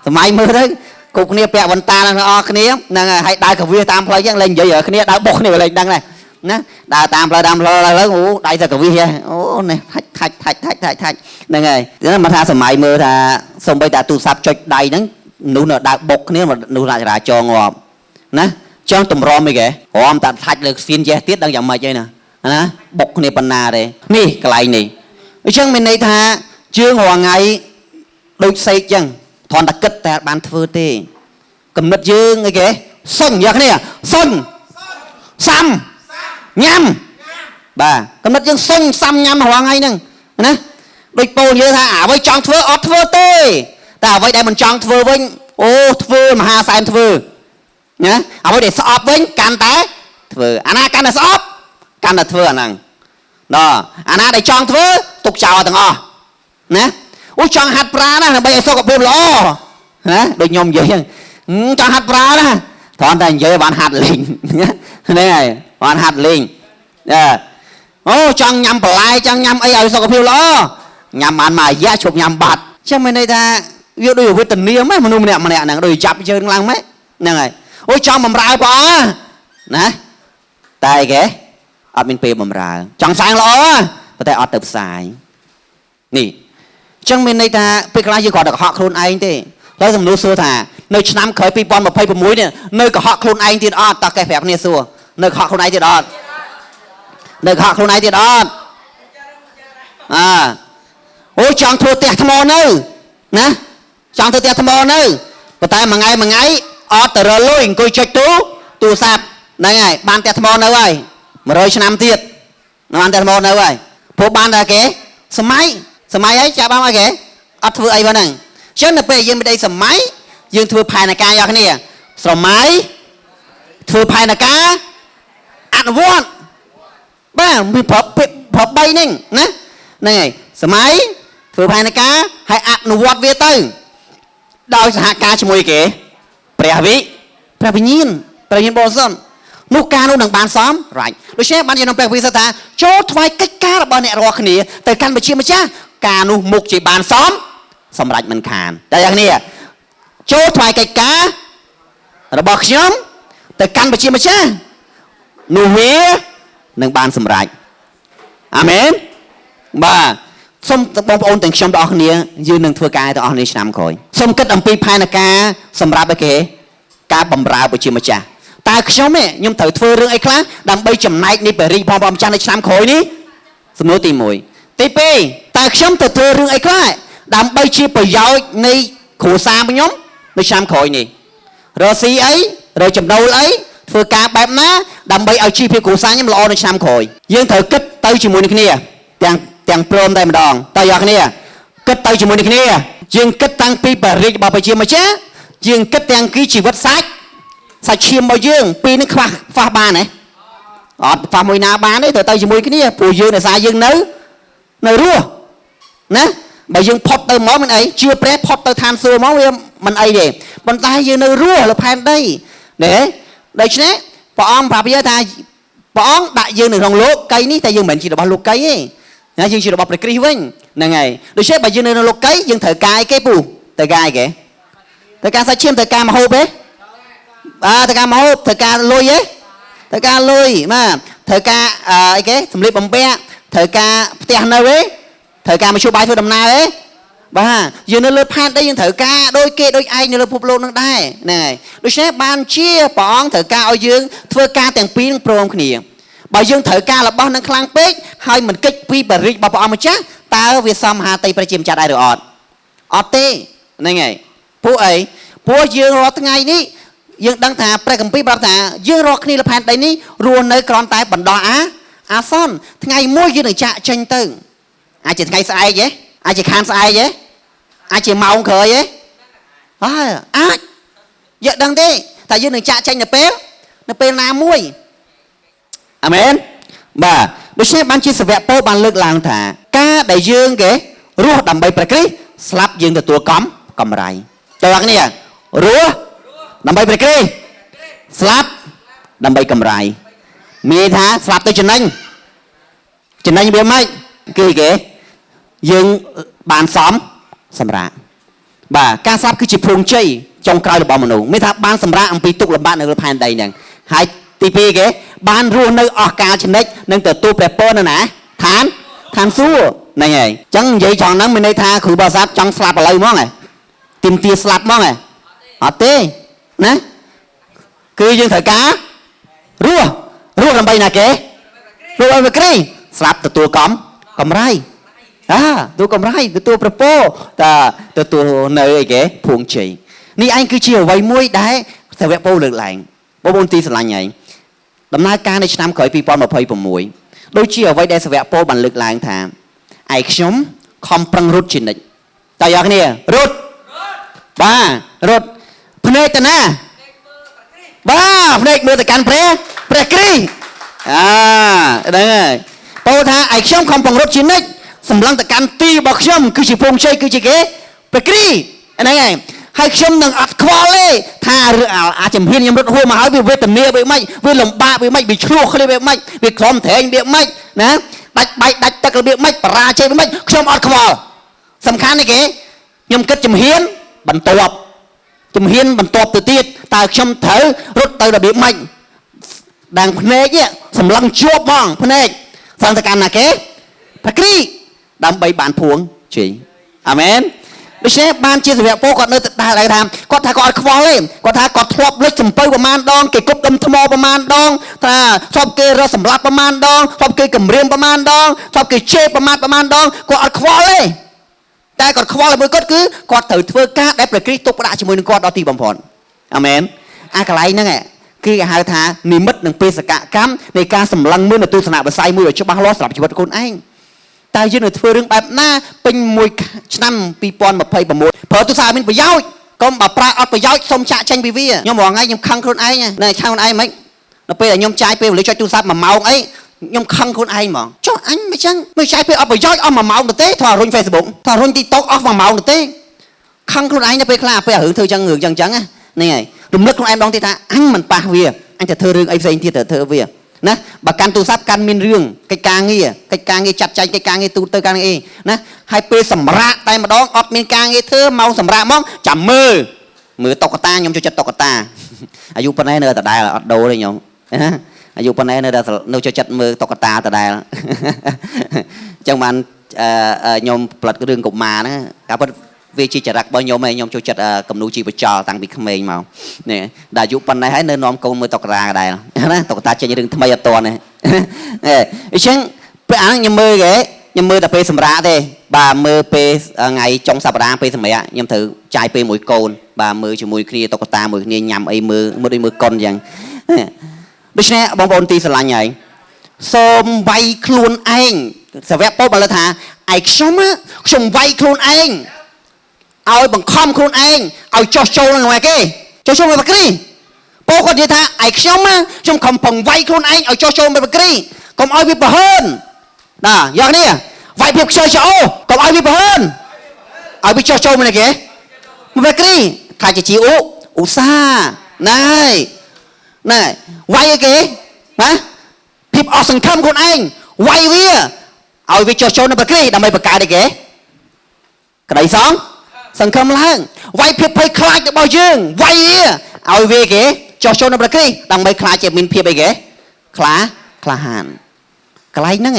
mai mưa đấy cục nia bẹ vần ta nó cái nia nè hay đai cả vía tam play chứ lên vậy ở cái nia đai bọc này lên đăng này nè đai tam play lớn đai ra cả vía này thạch này này thế mà tha sớm mai mưa tha xong bây ta tu sắp cho đai nắng nụ nợ đai bọc nia mà nụ lại ra cho ngọt nè trong tầm rom này kìa ông ta thạch được xin che tiết đang dòng mày chơi nè bọc này panna đây nè cái này nè chẳng mình này tha chương hoàng ngày đôi xây chăng thòn đặc kết ta ban thưa tê cầm đất dương cái kìa sông vậy cái này sông xăm nhâm bà cầm đất dương sông xăm nhâm hoàng ngày nè đôi bồn như tha với trong thưa ót thưa tê ta với đây mình trong thưa với thưa mà ha sai thưa nhá với để sọp với can té thưa ana can là sọp can là thưa nằng đó ana để trong thưa tục chào thằng nè trong hạt pra nè bây giờ sao có phim lo nè đôi nhom vậy trong hạt pra nè thọn thành vậy bạn hạt linh này bạn hạt linh trong nhầm lại trong nhầm ấy sao có phim lo nhầm ăn mà giá chụp nhầm bạt chứ mình đây ta việc đôi với tình yêu mấy mà nung nè mà nè đôi chập chơi lăng mấy nè này trong mầm rau quá nè tay kìa ở bên phía mầm rau chẳng sang lo và tay ở tập xài nè chẳng mình đây ta bây giờ như còn được họ khuôn anh thế lấy dòng nước xưa thà nơi năm khởi pi pon một phay một muối nè nơi có họ khuôn anh thì đó ta cái phép này xưa nơi họ khuôn anh thì đó nơi họ khuôn anh thì đó chẳng thua tẹt thầm nữa nè chẳng thua tẹt thầm nữa và tay mà ngay ở từ rồi lôi coi chơi tu sạp này này ban tẹt thầm nữa rồi mà rồi năm tiệt ban tẹt thầm nữa rồi phố ban là cái sớm mai ấy cha ba mai kìa ắt thưa ai vậy nè chứ là bây giờ bên đây sớm mai dương thưa phai là ca cái này sớm mai thưa phai là ca ăn vốn ba mình phập bay nè này sớm mai thưa phai là ca hay ăn vốn về tới đào hạ ca cho môi kìa bè vị nhìn bao giờ nụ ca nụ đằng bàn xóm right đôi khi bạn nhìn ông bè vị sao ta cho thoại cách ca là bao nè rò khỉ từ căn bị chia mà cha ca nụ mục chỉ bàn xóm xong rạch mình khàn đây là này ចូលថ្វាយកិច្ចការរបស់ខ្ញុំទៅកាន់ប្រជាម្ចាស់នោះវានឹងបានសម្រេចអាមែនបាទសូមបងប្អូនទាំងខ្ញុំទាំងអស់គ្នាយើងនឹងធ្វើការទាំងអស់គ្នាឆ្នាំក្រោយសូមគិតអំពីផែនការសម្រាប់ឲ្យគេការបម្រើប្រជាម្ចាស់តើខ្ញុំត្រូវធ្វើរឿងអីខ្លះដើម្បីចំណែកនេះបរិយាផងបងម្ចាស់នៅឆ្នាំក្រោយនេះសំណួរទី1ទី2តើខ្ញុំទៅធ្វើរឿងអីខ្លះដើម្បីជាប្រយោជន៍នៃគ្រួសារខ្ញុំនៅឆ្នាំក្រោយនេះរកស៊ីអីរកចំណូលអីធ្វើការបែបណាដើម្បីឲ្យជីវភាពគ្រួសារខ្ញុំល្អនៅឆ្នាំក្រោយយើងត្រូវគិតទៅជាមួយនឹងគ្នាទាំងព្រមតែម្ដងតើយកគ្នាគិតទៅជាមួយនឹងគ្នាយើងគិតតាំងពីបរិយារបស់ប្រជាម្ចាស់យើងគិតទាំងពីជីវិតសាច់ឈាមរបស់យើងពីនេះខ្វះបានទេអត់ខ្វះមួយណាបានទេទៅជាមួយគ្នាព្រោះយើងដោយសារយើងនៅរស់ណាបើយើងផុតទៅមកមិនអីជឿព្រះផុតទៅឋានសួគ៌មកវាមិនអីទេប៉ុន្តែយើងនៅរស់លើផែនដីណាដូច្នេះព្រះអង្គប្រាប់យើងថាព្រះអង្គដាក់យើងនៅក្នុងលោកីនេះតែយើងមិនមែនជារបស់លោកីទេណាយើងជារបស់ព្រះគ្រីស្ទវិញហ្នឹងហើយដូច្នេះបើយើងនៅក្នុងលោកីយើងត្រូវការអីគេពូត្រូវការអីគេត្រូវការសាច់ឈាមត្រូវការម្ហូបទេត្រូវការម្ហូបត្រូវការលុយទេត្រូវការលុយបាទត្រូវការអីគេសម្លៀកបំពាក់ត្រូវការផ្ទះនៅទេត្រូវការមធ្យោបាយធ្វើដំណើរទេបាទយើងនៅលើផែនដីយើងត្រូវការដូចគេដូចឯងនៅលើពិភពលោកនឹងដែរហ្នឹងហើយដូច្នេះបានជាព្រះអង្គត្រូវការឲ្យយើងធ្វើការទាំងពីរនឹងព្រមគ្នាបើយើងត្រូវការរបស់នឹងខ្លាំងពេកហើយមិនកិច្ចពីបរិយារបស់ព្រះអង្គម្ចាស់តើវាសមហាតីប្រជាម្ចាស់ដែរឬអត់អត់ទេហ្នឹងហើយពួកអីពួកយើងរាល់ថ្ងៃនេះយើងដឹងថាព្រះគម្ពីរប្រាប់ថាយើងរាល់គ្នាលើផែនដីនេះរស់នៅក្រោមតែបណ្ដោះអាសន្នថ្ងៃមួយយើងនឹងចាក់ចេញទៅអាចជាថ្ងៃស្អែកទេអាចជាខានស្អែកទេអាចជាម៉ោងក្រោយទេអាចយើងដឹងទេតែយើងនឹងចាក់ចេញនៅពេលណាមួយអាមែនបាទដូច្នេះបានជាសាវកពោលបានលើកឡើងថាការដែលយើងគេរស់ដើម្បីព្រះគ្រីស្ទស្លាប់យើងទទួលកម្រៃតើអ្នកគ្នារស់ដើម្បីព្រះគ្រីស្ទស្លាប់ដើម្បីកម្រៃមានថាស្លាប់ទៅចំណេញវាម៉េចគឺគេយើងបានសម្រាប់បាទការស្លាប់គឺជាភួងជ័យចុងក្រោយរបស់មនុស្សមានថាបានសម្រាប់អំពីទុក្ខលំបាកនៅលើផែនដីហ្នឹងហើយទី2គេបានរស់នៅអស់កាលចំណិចនឹងទទួលព្រះពរនៅណាឋានសួគ៌ហ្នឹងហើយអញ្ចឹងនិយាយចង់ហ្នឹងមានន័យថាគ្រូបាសាទចង់ស្លាប់ឥឡូវហ្មងហ៎ទីមទាស្លាប់ហ្មងហ៎អត់ទេណាគឺយើងត្រូវការរស់ដើម្បីណាគេរស់ឲ្យព្រះគ្រីស្ទស្លាប់ទទួលកម្រៃទទួលកម្រៃទទួលប្រពោទទួលនៅអីគេភួងជ័យនេះឯងគឺជាអ្វីមួយដែលសាវកពោលលើកឡើងបងប្អូនទីស្រឡាញ់ឯងដំណើរការនៅឆ្នាំក្រោយ2026ដូចជាអ្វីដែលសាវកពោលបានលើកឡើងថាឯខ្ញុំខំប្រឹងរត់ជានិច្ចតើយកគ្នារត់ភ្នែកទៅណាបាទភ្នែកមើលទៅកាន់ព្រះគ្រីស្ទហ្នឹងហើយពោលថាឯខ្ញុំខំប្រឹងរត់ជានិច្ចសម្លឹងទៅកាន់ទីរបស់ខ្ញុំគឺជាភូមិជ័យគឺជាគេព្រះគ្រីស្ទហ្នឹងហើយខ្ញុំនឹងអត់ខ្វល់ទេថាអាចជំហានខ្ញុំរត់ហួសមកហើយវាវេទនាវាមិនវាលំបាកវាមិនវាឆ្លោះគ្នាវាមិនវាក្រំត្រែងវាមិនណាដាច់បែកដាច់ទឹករបៀបមិនបរាជ័យវាមិនខ្ញុំអត់ខ្វល់សំខាន់នេះគេខ្ញុំគិតជំហានបន្ទាប់ទៅទៀតតើខ្ញុំត្រូវរត់ទៅរបៀបមិនដាំងភ្នែកសម្លឹងជាប់ហ្មងភ្នែកសង្កកាន់ណាគេព្រះគ្រីស្ទដើម្បីបានភួងជ័យអាមែនដូច្នេះបានជាសាវកពោលគាត់នៅតែដែរថាគាត់ថាគាត់អត់ខ្វល់ទេគាត់ថាគាត់ធ្លាប់លិចសំពៅប្រមាណដងគេគប់ដុំថ្មប្រមាណដងថាធ្លាប់គេរត់សម្លាប់ប្រមាណដងធ្លាប់គេគំរាមប្រមាណដងធ្លាប់គេជេរប្រមាណដងគាត់អត់ខ្វល់ទេតែគាត់ខ្វល់មួយគាត់គឺគាត់ត្រូវធ្វើការដែលព្រះគ្រីស្ទទុកដាក់ជាមួយនឹងគាត់ដល់ទីបំផុតអាមែនអាកន្លែងហ្នឹងគឺគេហៅថានិមិត្តនិងបេសកកម្មនៃការសម្លឹងមើលនៅទស្សនវិស័យមួយឲ្យច្បាស់លាស់សម្រាប់ជីវិតខ្លួនឯងតែយើងនឹងធ្វើរឿងបែបណាពេញមួយឆ្នាំ2026ប្រើទូរស័ព្ទមានប្រយោជន៍កុំបើប្រើអត់ប្រយោជន៍សុំចាក់ចេញពីវាខ្ញុំរងថ្ងៃខ្ញុំខឹងខ្លួនឯងណែឆៅខ្លួនឯងមិនដល់ពេលខ្ញុំចាយពេលវេលាចុចទូរស័ព្ទ1ម៉ោងអីខ្ញុំខឹងខ្លួនឯងហ្មងចុះអញមិនចឹងមើលចាយពេលអត់ប្រយោជន៍អស់1ម៉ោងទៅទេថតរុញ Facebook ថតរុញ TikTok អស់1ម៉ោងទៅទេខឹងខ្លួនឯងទៅពេលខ្លះពេលរឿងធ្វើចឹងរឿងចឹងនេះហើយរំលឹកខ្លួនឯងម្ដងទៀតថាអញមិនប៉ះវាអញទៅធ្វើរឿងអីផ្សេងទៀតទៅធ្វើវាណាបើកាន់ទូរស័ព្ទកាន់មានរឿងកិច្ចការងារចាត់ចែងកិច្ចការងារទូទៅការងារណាហើយពេលសម្រាកតែម្ដងអត់មានការងារធ្វើមកសម្រាកមកចាំមើល มือตกตาខ្ញុំចូលចិត្តតកតាអាយុប៉ុណ្ណេះនៅតែដែរអត់ដូរទេខ្ញុំអាយុប៉ុណ្ណេះនៅតែនៅចូលចិត្តមើលតកតាដដែលអញ្ចឹងបានខ្ញុំផលិតរឿងកុមារហ្នឹងការពិតវាជាចរិតរបស់ខ្ញុំឯងខ្ញុំចូលចិត្តគំនូរជីវចលតាំងពីក្មេងមកនេះដល់អាយុប៉ុណ្ណេះហើយនៅនាំកូនមើលតកតាដែរណាតកតាចេញរឿងថ្មីអត់តនេះអញ្ចឹងពេលអាខ្ញុំមើលគេខ្ញុំមើលតែពេលសម្រាប់ទេបាទមើលពេលថ្ងៃចុងសប្តាហ៍ពេលសម្រាប់ខ្ញុំត្រូវចាយពេលមួយកូនបាទមើលជាមួយគ្នាតកតាមួយគ្នាញ៉ាំអីមើលដូចមើលកុនអញ្ចឹងដូច្នេះបងប្អូនទីស្រឡាញ់ហើយសូមវាយខ្លួនឯងសាវកពោលបើថាឯខ្ញុំវាយខ្លួនឯងឲ្យបង្ខំខ្លួនឯងឲ្យចោះចូលនឹងឯគេចោះចូលមកបក្រីពោលគាត់និយាយថាឯខ្ញុំខំប្រឹងវាយខ្លួនឯងឲ្យចោះចូលមកបក្រីកុំឲ្យវាប្រហើនណាយ៉ាងនេះវាយភាពខ្ជិលច្អូកុំឲ្យវាប្រហើនឲ្យវាចោះចូលមកឯគេមកបក្រីខ្លាចជាឧស្សាហ៍ណែវាយឯគេណាភាពអស់សង្ឃឹមខ្លួនឯងវាយវាឲ្យវាចោះចូលនៅបក្រីដើម្បីបង្កើតឯគេក្តីសង្ឃឹមឡើងវាយភាពភ័យខ្លាចរបស់យើងវាយវាឲ្យវាគេចោះចូលនៅបក្រីដើម្បីខ្លាចជាមានភាពអីគេក្លាហានកន្លែងហ្នឹង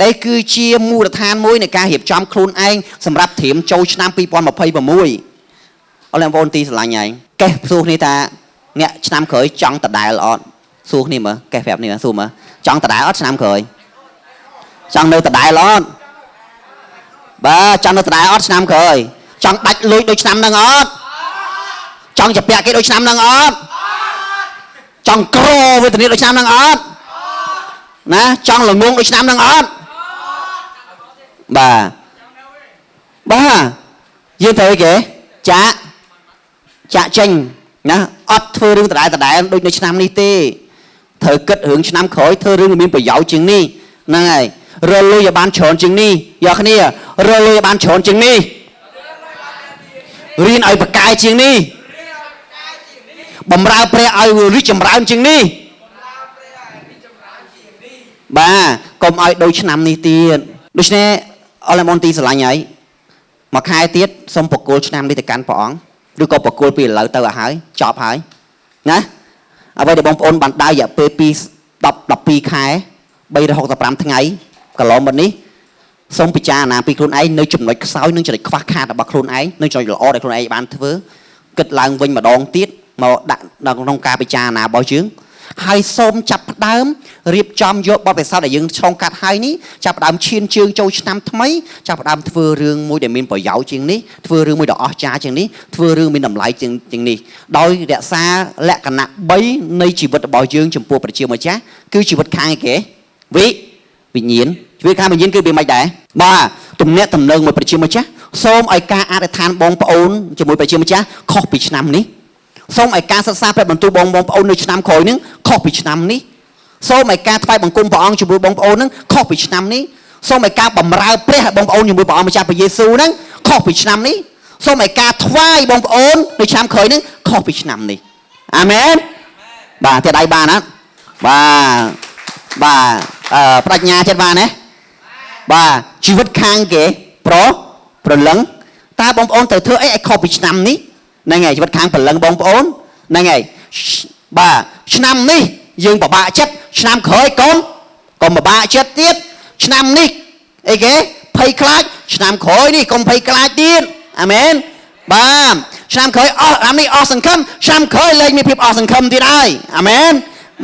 ដែលគឺជាមូលដ្ឋានមួយនៃការរៀបចំខ្លួនឯងសម្រាប់ត្រៀមចូលឆ្នាំ2026អរលោកបងប្អូនទីស្រឡាញ់ហើយកេះសួរគ្នាថាអ្នកឆ្នាំក្រោយចង់ដដែលអត់សួរគ្នាមើលកេះប្រាប់នេះសួរមើលចង់ដដែលអត់ឆ្នាំក្រោយចង់នៅដដែលអត់បាទចង់នៅដដែលអត់ឆ្នាំក្រោយចង់ដាច់លុយដូចឆ្នាំហ្នឹងអត់ចង់ចាពាក់គេដូចឆ្នាំហ្នឹងអត់ចង់ក្រវេទនាដូចឆ្នាំហ្នឹងអត់ណាចង់ល្ងងដូចឆ្នាំហ្នឹងអត់បាទយើងត្រូវគេចាក់ចេញណាអត់ធ្វើរឿងដដែលដូចនៅឆ្នាំនេះទេត្រូវគិតរឿងឆ្នាំក្រោយធ្វើរឿងមានប្រយោជន៍ជាងនេះហ្នឹងហើយរលុយឲ្យបានច្រើនជាងនេះយកគ្នារលុយឲ្យបានច្រើនជាងនេះរៀនឲ្យបកាយជាងនេះបំរើព្រះឲ្យរីកចម្រើនជាងនេះបាទកុំឲ្យដូចឆ្នាំនេះទៀតដូច្នេះអរឡែមអនទីស្រឡាញ់ហើយមួយខែទៀតសូមបកគោលឆ្នាំនេះទៅកាន់ព្រះអង្គឬក៏បកគោលពីឥឡូវទៅឲ្យហើយចប់ហើយណាអ្វីដែលបងប្អូនបានដើររយៈពេល12ខែ365ថ្ងៃកន្លងមកនេះសូមពិចារណាពីខ្លួនឯងនៅចំណុចខ្សោយនិងចំណុចខ្វះខាតរបស់ខ្លួនឯងនិងចំណុចល្អដែលខ្លួនឯងបានធ្វើគិតឡើងវិញម្ដងទៀតមកដាក់នៅក្នុងការពិចារណារបស់យើងហើយសូមចាប់ផ្ដើមរៀបចំយកបទពិសោធន៍ដែលយើងឆ្លងកាត់ហើយនេះចាប់ផ្ដើមឈានជើងចូលឆ្នាំថ្មីចាប់ផ្ដើមធ្វើរឿងមួយដែលមានប្រយោជន៍ជាងនេះធ្វើរឿងមួយដ៏អស្ចារ្យជាងនេះធ្វើរឿងមានតម្លៃជាងនេះដោយរក្សាលក្ខណៈ3នៃជីវិតរបស់យើងចំពោះព្រះជាម្ចាស់គឺជីវិតខាងគេវិញ្ញាណជីវិតខាងវិញ្ញាណគឺវាមិនដែរបាទទំនាក់ទំនងមួយព្រះជាម្ចាស់សូមឲ្យការអធិដ្ឋានបងប្អូនជាមួយព្រះជាម្ចាស់ខុសពីឆ្នាំនេះសូមឲ្យការសិក្សាព្រះបន្ទូលបងប្អូននៅឆ្នាំក្រោយនឹងខុសពីឆ្នាំនេះសូមឲ្យការថ្វាយបង្គំព្រះអង្គជាមួយបងប្អូននឹងខុសពីឆ្នាំនេះសូមឲ្យការបម្រើព្រះបងប្អូនជាមួយព្រះអង្គម្ចាស់ព្រះយេស៊ូវនឹងខុសពីឆ្នាំនេះសូមឲ្យការថ្វាយបងប្អូននៅឆ្នាំក្រោយនឹងខុសពីឆ្នាំនេះអាមែនបាទតែដៃបានណាបាទប្រាជ្ញាចិត្តបានណាបាទជីវិតខាងគេប្រលឹងតើបងប្អូនត្រូវធ្វើអីឲ្យខុសពីឆ្នាំនេះហ្នឹងហើយជីវិតខាងប្រលឹងបងប្អូនហ្នឹងហើយបាទឆ្នាំនេះយើងពិបាកចិត្តឆ្នាំក្រោយកុំពិបាកចិត្តទៀតឆ្នាំនេះអីគេភ័យខ្លាចឆ្នាំក្រោយនេះកុំភ័យខ្លាចទៀតអាមែនបាទឆ្នាំក្រោយអស់អានេះអស់សង្ឃឹមឆ្នាំក្រោយលែងមានភាពអស់សង្ឃឹមទៀតហើយអាមែន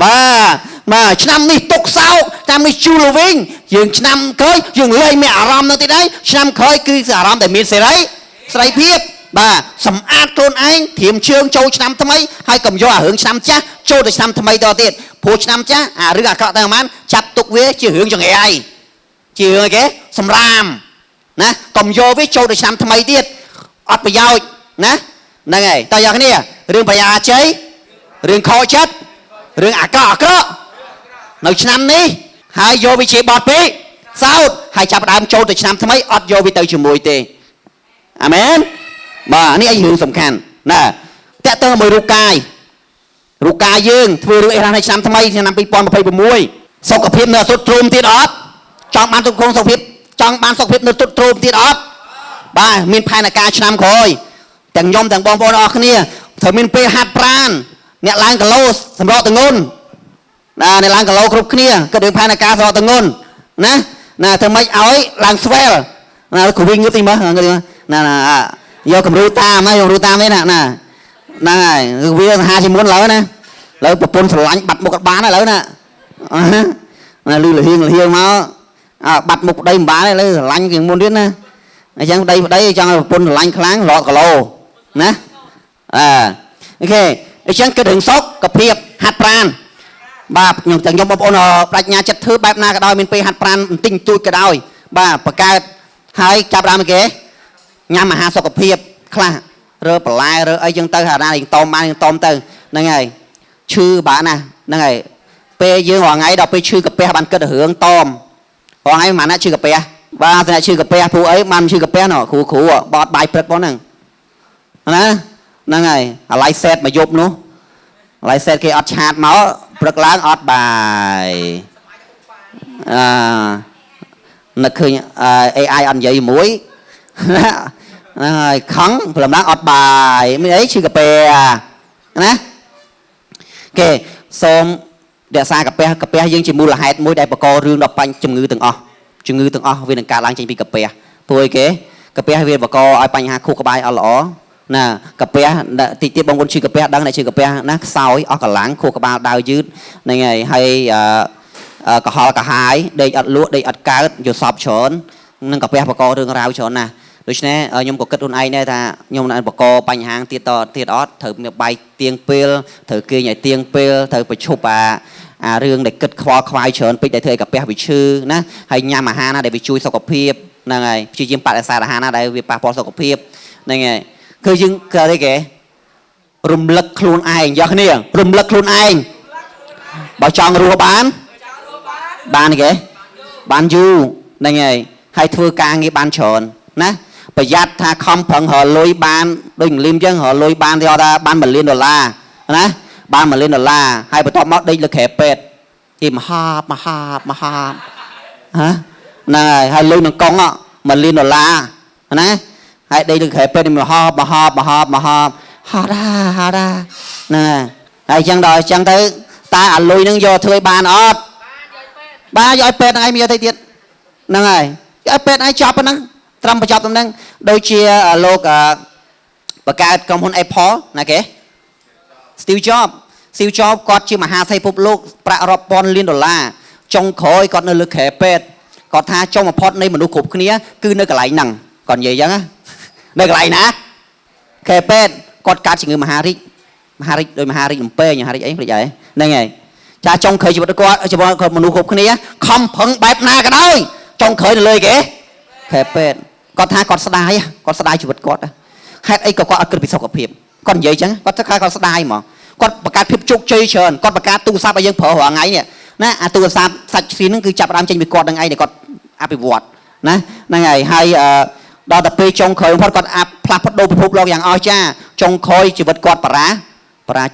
បាទឆ្នាំនេះទុកសោកឆ្នាំនេះជួលវិញយើងឆ្នាំក្រោយយើងលែងមានអារម្មណ៍នឹងទៀតហើយឆ្នាំក្រោយគឺអារម្មណ៍ដែលមានសេរីភាពបាទសម្អាតខ្លួនឯងត្រៀមជើងចូលឆ្នាំថ្មីហើយកុំយកអារឿងឆ្នាំចាស់ចូលទៅឆ្នាំថ្មីតទៀតព្រោះឆ្នាំចាស់អារឿងអាក្រក់តែប្រហែលចាប់ទុកវាជារឿងចង្អែជារឿងអីគេសម្រាមណាកុំយកវាចូលទៅឆ្នាំថ្មីទៀតអត់ប្រយោជន៍ណាហ្នឹងហើយតើយកគ្នារឿងប្រយាជ័យរឿងខកចិត្តរឿងអាក្រក់នៅឆ្នាំនេះហើយយកវាជាបទពីសោតហើយចាប់ដើមចូលទៅឆ្នាំថ្មីអត់យកវាទៅជាមួយទេអាមែនបាទនេះឯងរឿងសំខាន់ណាតាក់ទងជាមួយរូបកាយយើងធ្វើរឿងអីនៅឆ្នាំថ្មីឆ្នាំ2026សុខភាពនៅអត់ទ្រុឌទ្រោមទៀតអត់ចង់បានសុខភាពនៅទ្រុឌទ្រោមទៀតអត់បាទមានផែនការឆ្នាំក្រោយទាំងខ្ញុំទាំងបងប្អូនអរគ្នា Thở mình pe hạt pran nè lang cả lô sầm rọ từng ngôn nè lang cả lô cướp kia cái đường phai là cá rọ từng ngôn nè thở mấy ói lang swell nè cụ vinh cái gì mà nè do cầm ruta mà dùng ruta mấy nè nè viên hai chỉ muốn lớn nè lớn bột bún sầu lạnh bật một cái bán này lớn nè nè lưu là hiên máu bật một đây bán này lấy lạnh thì muốn biết nè chẳng đây cho bún lạnh kháng lọt cả lô nè ok chẳng cái đường sốt cà phê hạt pran bà nhung chẳng nhung bọc ôn bạch nhà chất thứ bẹp na cái đôi mình pe hạt pran tinh chui cái đôi bà cái hai chạp ra mấy cái nhằm mà hạt sốt cà phê khla rơ bả lai rơ ấy dân tư hà ra thì tôm tư nè ngày chư bà nè nè ngày pe dương hoàng ấy đọc pe chư cà phê bàn kết hưởng tôm hoàng ấy mà nó chư cà phê ba thì chư cà phê phụ ấy man chư cà phê nó khủ bọt bài bật bó nè nè ngày lái xe mà dục nữa lái xe kia ọt chát máu bật láng ọt bài nè khơi AI ăn vậy muối khấn làm đáng ọt bài mới ấy chư cà phê nè ok xong để xa cà phê dương chỉ mua là hai mối đại bà co rương đọc bánh chừng ngư từng o vì nâng ca láng chanh bị cà phê thôi kế cà phê vì bà co ai bánh ha khu cà bài ở lõ nè cà phê thì tiếp bông con chư cà phê đang này chư cà phê nè sau ấy ở cả láng khu cà bài đào dứt này ngày hay cả họ cả hai đây ắt lúa đây ắt cá vô sọp chốn nâng cà phê bà co rương rau chốn nè đối nè nhung có kết hôn ai nè ta nhung là bà co bánh hàng tiệt ót thử bay tiếng pil thử kia nhảy tiếng pil thử phải chụp rương để kết khoai chớn bị để thời cà phê bị chư nè hay nhà mà ha na để bị chui sau cà phê nè ngày chỉ chiếm bạc là xa là ha na để bị pa po sau cà phê nè ngàyคือยังเกิดอะไรแกรุมลักครูนไอ้ยากเนี่ยรุมลักครูนไอ้บ่าวจองรัวบ้านแกบ้านยูนั่นไงให้ทั่วกลางงี้บ้านชนนะประหยัดถ้าคอมเพิ่งห่อลอยบ้านโดยริมจังห่อลอยบ้านที่เอาได้บ้าน$1 millionนะบ้าน$1 millionให้ไปต่อมอดได้เลยแขกเป็ดที่มาฮาบฮะนั่นไงให้ลอยหนึ่งกองอ่ะ$1 millionนะให้ได้được hệ bên mà họp ha ra nè hay chẳng đòi chẳng thấy ta ăn lùi nâng vô thuê bàn ọt ba do iPad ai mi thấy tiệt nè này iPad ai chọc nâng Trump chọc tầm nâng đôi chia lô bà ca công hôn Apple nè kể Steve Jobs có chia mà ha thay phục lô pra rộp $1 million trong khối còn nơi lực hệ bên còn tha trong một pot này mà nuôi cục kia cứ nơi cả lại nằng còn gì chẳng á nơi lại nè kề bên con cá chỉ người mà Harry đôi mà Harry làm pe nhà Harry ấy vậy này ngày cha trong khởi chỉ một con một nụ hộp cái này không phấn bẹp na cái đó trong khởi là lời kể kề bên con tha con sài chỉ vật con hết ấy con ăn bị sọc gặp hiệp con vậy chẳng con tha con sài mà con bạc cá phép chúc chơi trơn con bạc cá tu sa bây giờ phở hoàng ấy nè nè tu sa sạch xí nó cứ chập đám trên bị con đang ấy để con áp bị vọt nè ngày hay đó là pe trong khơi phát con áp phá phát đồ phục loอย่างอ้อยจ้าtrong khơi chỉ vật quạt para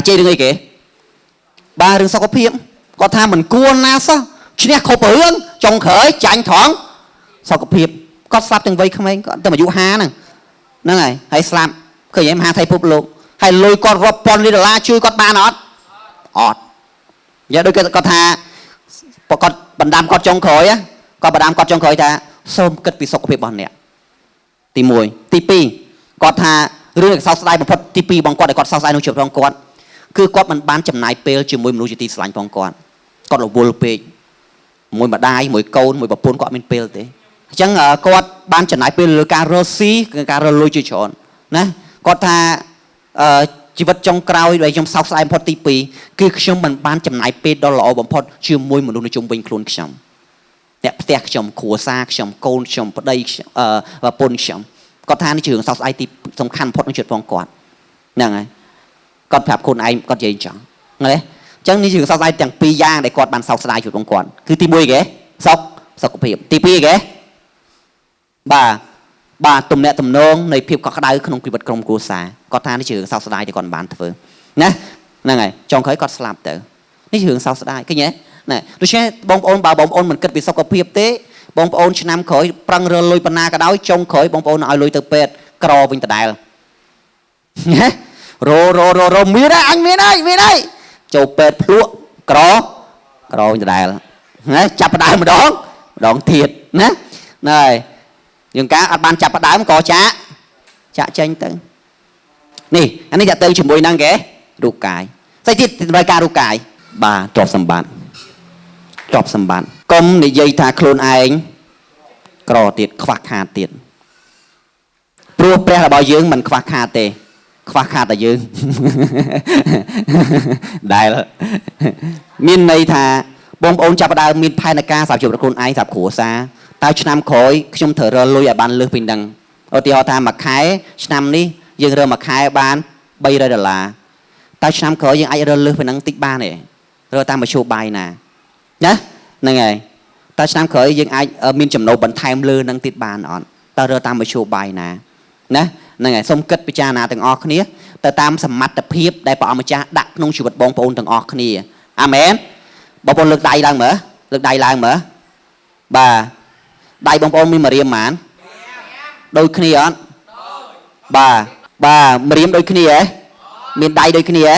chơi đừng ấy kể ba đừng sao có phiếm có tha mình cuốn na sao chỉ là khổ bướng trong khơi chảnh thoáng sao có phiếm có sắp từng vây không ấy có tao mà dụ ha nè nó này hay slam khởi em ha thay phục luôn hay lôi con $1 million chui con ba nó ọt giờ đôi cái con tha con bần đam con trong khơi á con bần đam con trong khơi ta xôm kết bị sọc của bọn nè tí mùi tí pi còn thà rương sau sai một phút tí pi bằng con để con sau sai nó chụp bằng con cứ con mình bán chầm nái pel chỉ mùi mình nuôi chỉ tí sánh bằng con là vô pe mùi mà đai mùi câu mùi bắp pôn con mình pel thế chẳng con bán chầm nái pel cà rô xí cà rô lôi chơi tròn nè con thà chỉ vật trong cào đây trong sau sai một phút tí pi cứ chúng mình bán chầm nái pel đó là bằng phút chưa mùi mình nuôi chung bình luôn chầm đẹp chồng khổ xa chồng côn chồng ở đây và pôn chồng có than trường sau IT trong khăn phốt nó trượt vòng quạt nè ngay con phạp khôn anh con gì chẳng nghe chẳng như trường sau IT chẳng pi giang để quạt bàn sau slide trượt vòng quạt cứ tìm mùi ghé sọc của phim tìm pi ghé bà tùm nè tùm nông này phim có cái đáy không quy vật công của xa có than trường sau slide thì còn bán thử nè nè ngay trong khởi con slap tử ní trường sau slide cái nhé nè tôi sẽ bong ôn mình kết bị sọc phiệp tế bong ôn năm khởi prang rơ lôi pana cái đó trong khởi bong ôn ai lôi từ pet cro vinh từ đài រមានហើយអញមានហើយចូលពេទ្យភ្លក់ក្រដដែលណាចាប់ផ្ដើមម្ដងទៀតណាហើយយើងការអត់បានចាប់ផ្ដើមក៏ចាក់ចេញទៅនេះអានេះចាក់ទៅជាមួយនឹងគេរូបកាយស្អីទៀតតម្រូវការរូបកាយបាទទ្រព្យសម្បត្តិកុំនិយាយថាខ្លួនឯងក្រទៀតខ្វះខាតទៀតព្រោះព្រះរបស់យើងមិនខ្វះខាតទេខ្វះខាតតែយើងដែលមានន័យថាបងប្អូនចាប់ផ្ដើមមានផែនការសម្រាប់ខ្លួនឯងសម្រាប់គ្រួសារតើឆ្នាំក្រោយខ្ញុំត្រូវរកលុយឲ្យបានលើសពីនឹងឧទាហរណ៍ថាមួយខែឆ្នាំនេះយើងរើមួយខែបាន$300តើឆ្នាំក្រោយយើងអាចរើលើសពីនឹងតិចបានទេរើតាមមធ្យោបាយណាហ្នឹងហើយតើឆ្នាំក្រោយយើងអាចមានចំណូលបន្ថែមលើនឹងទៀតបានអត់តើរើតាមមធ្យោបាយណាហ្នឹងហើយសូមគិតពិចារណាទាំងអស់គ្នាទៅតាមសមត្ថភាពដែលព្រះអង្គម្ចាស់ដាក់ក្នុងជីវិតបងប្អូនទាំងអស់គ្នាអាមែនបងប្អូនលើកដៃឡើងមើលបាទដៃបងប្អូនមានម្រាមប៉ុន្មានដូចគ្នាអត់បាទម្រាមដូចគ្នាហ៎មានដៃដូចគ្នាហ៎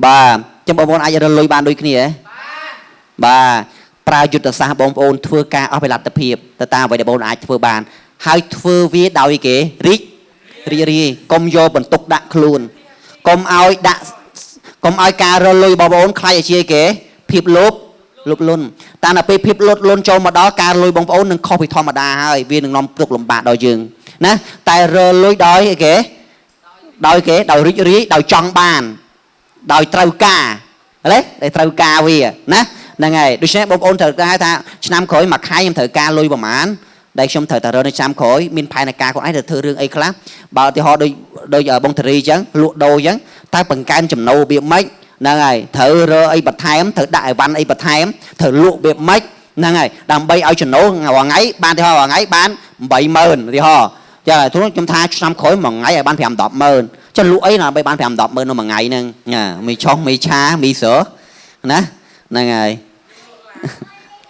បាទចាំបងប្អូនអាចរលុយបានដូចគ្នាហ៎បាទប្រើយុទ្ធសាស្ត្របងប្អូនធ្វើការអស់ផលិតភាពទៅតាមអ្វីដែលបងប្អូនអាចធ្វើបានហើយធ្វើវាដោយគេរីករាយកុំយកបន្ទុកដាក់ខ្លួនកុំឲ្យការរលុយបងប្អូនខ្លាចឲ្យជាគេភាពលោភលន់តែដល់ពេលភាពលោភលន់ចូលមកដល់ការលុយបងប្អូននឹងខុសពីធម្មតាហើយវានឹងនាំទុក្ខលំបាកដល់យើងណាតែរលុយដោយគេដោយរីករាយដោយចង់បានដោយត្រូវការដែលត្រូវការវាណាហ្នឹងហើយដូច្នេះបងប្អូនត្រូវការថាឆ្នាំក្រោយមួយខែខ្ញុំត្រូវការលុយប្រហែលដែលខ្ញុំត្រូវតែរើនៅឆ្នាំក្រោយមានផែនការខ្លួនឯងទៅធ្វើរឿងអីខ្លះបើឧទាហរណ៍ដូចបងធារីអញ្ចឹងលក់ដូរអញ្ចឹងតែបង្កើនចំណូលរបៀបម៉េចហ្នឹងហើយត្រូវរើអីបន្ថែមត្រូវដាក់អីវ៉ាន់អីបន្ថែមត្រូវលក់របៀបម៉េចហ្នឹងហើយដើម្បីឲ្យចំណូលរាល់ថ្ងៃបានទីហោរាល់ថ្ងៃបាន$80000ទីហោចាខ្ញុំថាឆ្នាំក្រោយមួយថ្ងៃឲ្យបាន$5-10,000ចុះលក់អីដើម្បីបាន$5-10,000នៅមួយថ្ងៃហ្នឹងមីឆុងមីឆាមីសើណាហ្នឹងហើយ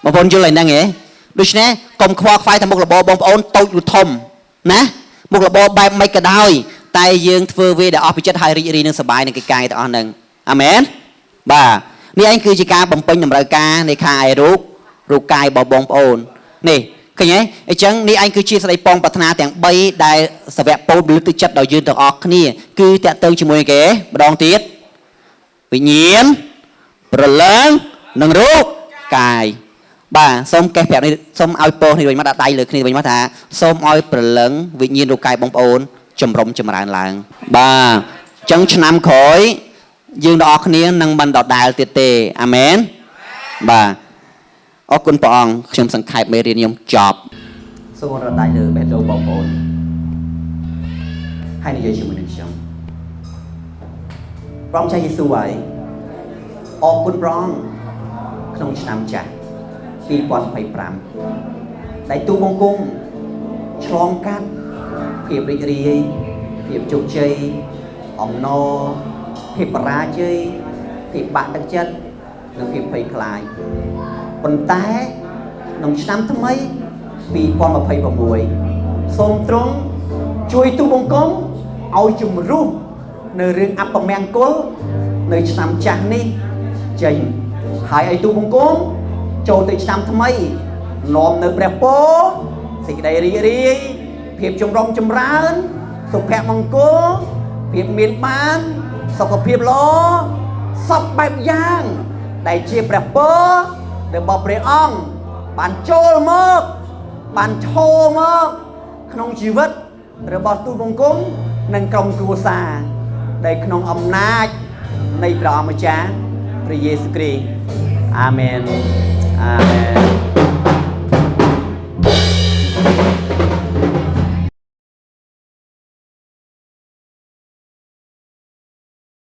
បងប្អូនយល់ហ្នឹងហ៎ដូច្នេះកុំខ្វល់ខ្វាយថាមុខរបរបងប្អូនតូចឬធំណាមុខរបរបែបម៉េចក៏ដោយតែយើងធ្វើវាដែលអស់ពីចិត្តហើយរីករាយនឹងសប្បាយនឹងកិច្ចការទាំងអស់ហ្នឹងអាមែនបាទនេះឯងគឺជាការបំពេញតម្រូវការនៃខាងឯរូបកាយរបស់បងប្អូននេះឃើញទេអញ្ចឹងនេះឯងគឺជាសេចក្តីប៉ងប្រាថ្នាទាំង3ដែលសាវកពោលលើកទឹកចិត្តដល់យើងទាំងអស់គ្នាគឺតាក់ទងជាមួយគេម្ដងទៀតវិញ្ញាណព្រលឹងនិងរូបកាយបាទសូមកេះប្រាប់នេះសូមឲ្យពោលនេះវិញមកដាក់ដៃលើគ្នាវិញមកថាសូមឲ្យព្រលឹងវិញ្ញាណរូបកាយបងប្អូនចម្រុំចម្រើនឡើងបាទអញ្ចឹងឆ្នាំក្រោយយើងទាំងអស់គ្នានឹងមិនដដែលទៀតទេអាមែនបាទអរគុណព្រះអង្គខ្ញុំសង្ខេបមេរៀនខ្ញុំចប់សូមរត់ដៃលើបេះដូងបងប្អូនហើយនិយាយជាមួយនឹងខ្ញុំព្រះអង្គចាស់យេស៊ូវហើយអរគុណព្រះអង្គក្នុងឆ្នាំចាស់2025ដែលទូបង្គំឆ្លងកាត់ភាពរីករាយភាពជោគជ័យអំណរភាពបរាជ័យភាពបាក់ទឹកចិត្តនិងភាពភ័យខ្លាចប៉ុន្តែក្នុងឆ្នាំថ្មី2026សូមទ្រង់ជួយទូបង្គំឲ្យជំរុះនៅរឿងអពមង្គលនៅឆ្នាំចាស់នេះចេញហើយឲ្យទូបង្គំចូលទៅឆ្នាំថ្មីនាំនៅព្រះពរសេចក្តីរីករាយភាពចម្រុងចម្រើនសុភមង្គលភាពមានបានសុខភាពល្អសពបែបយ៉ាងដែលជាព្រះពររបស់ព្រះអង្គបានចូលមកបានឈរមកក្នុងជីវិតរបស់ទូតបង្គំនិងក្រុមគ្រួសារដែលក្នុងអំណាចនៃព្រះអម្ចាស់ព្រះយេស៊ូវគ្រីស្ទអាមែនអាមែន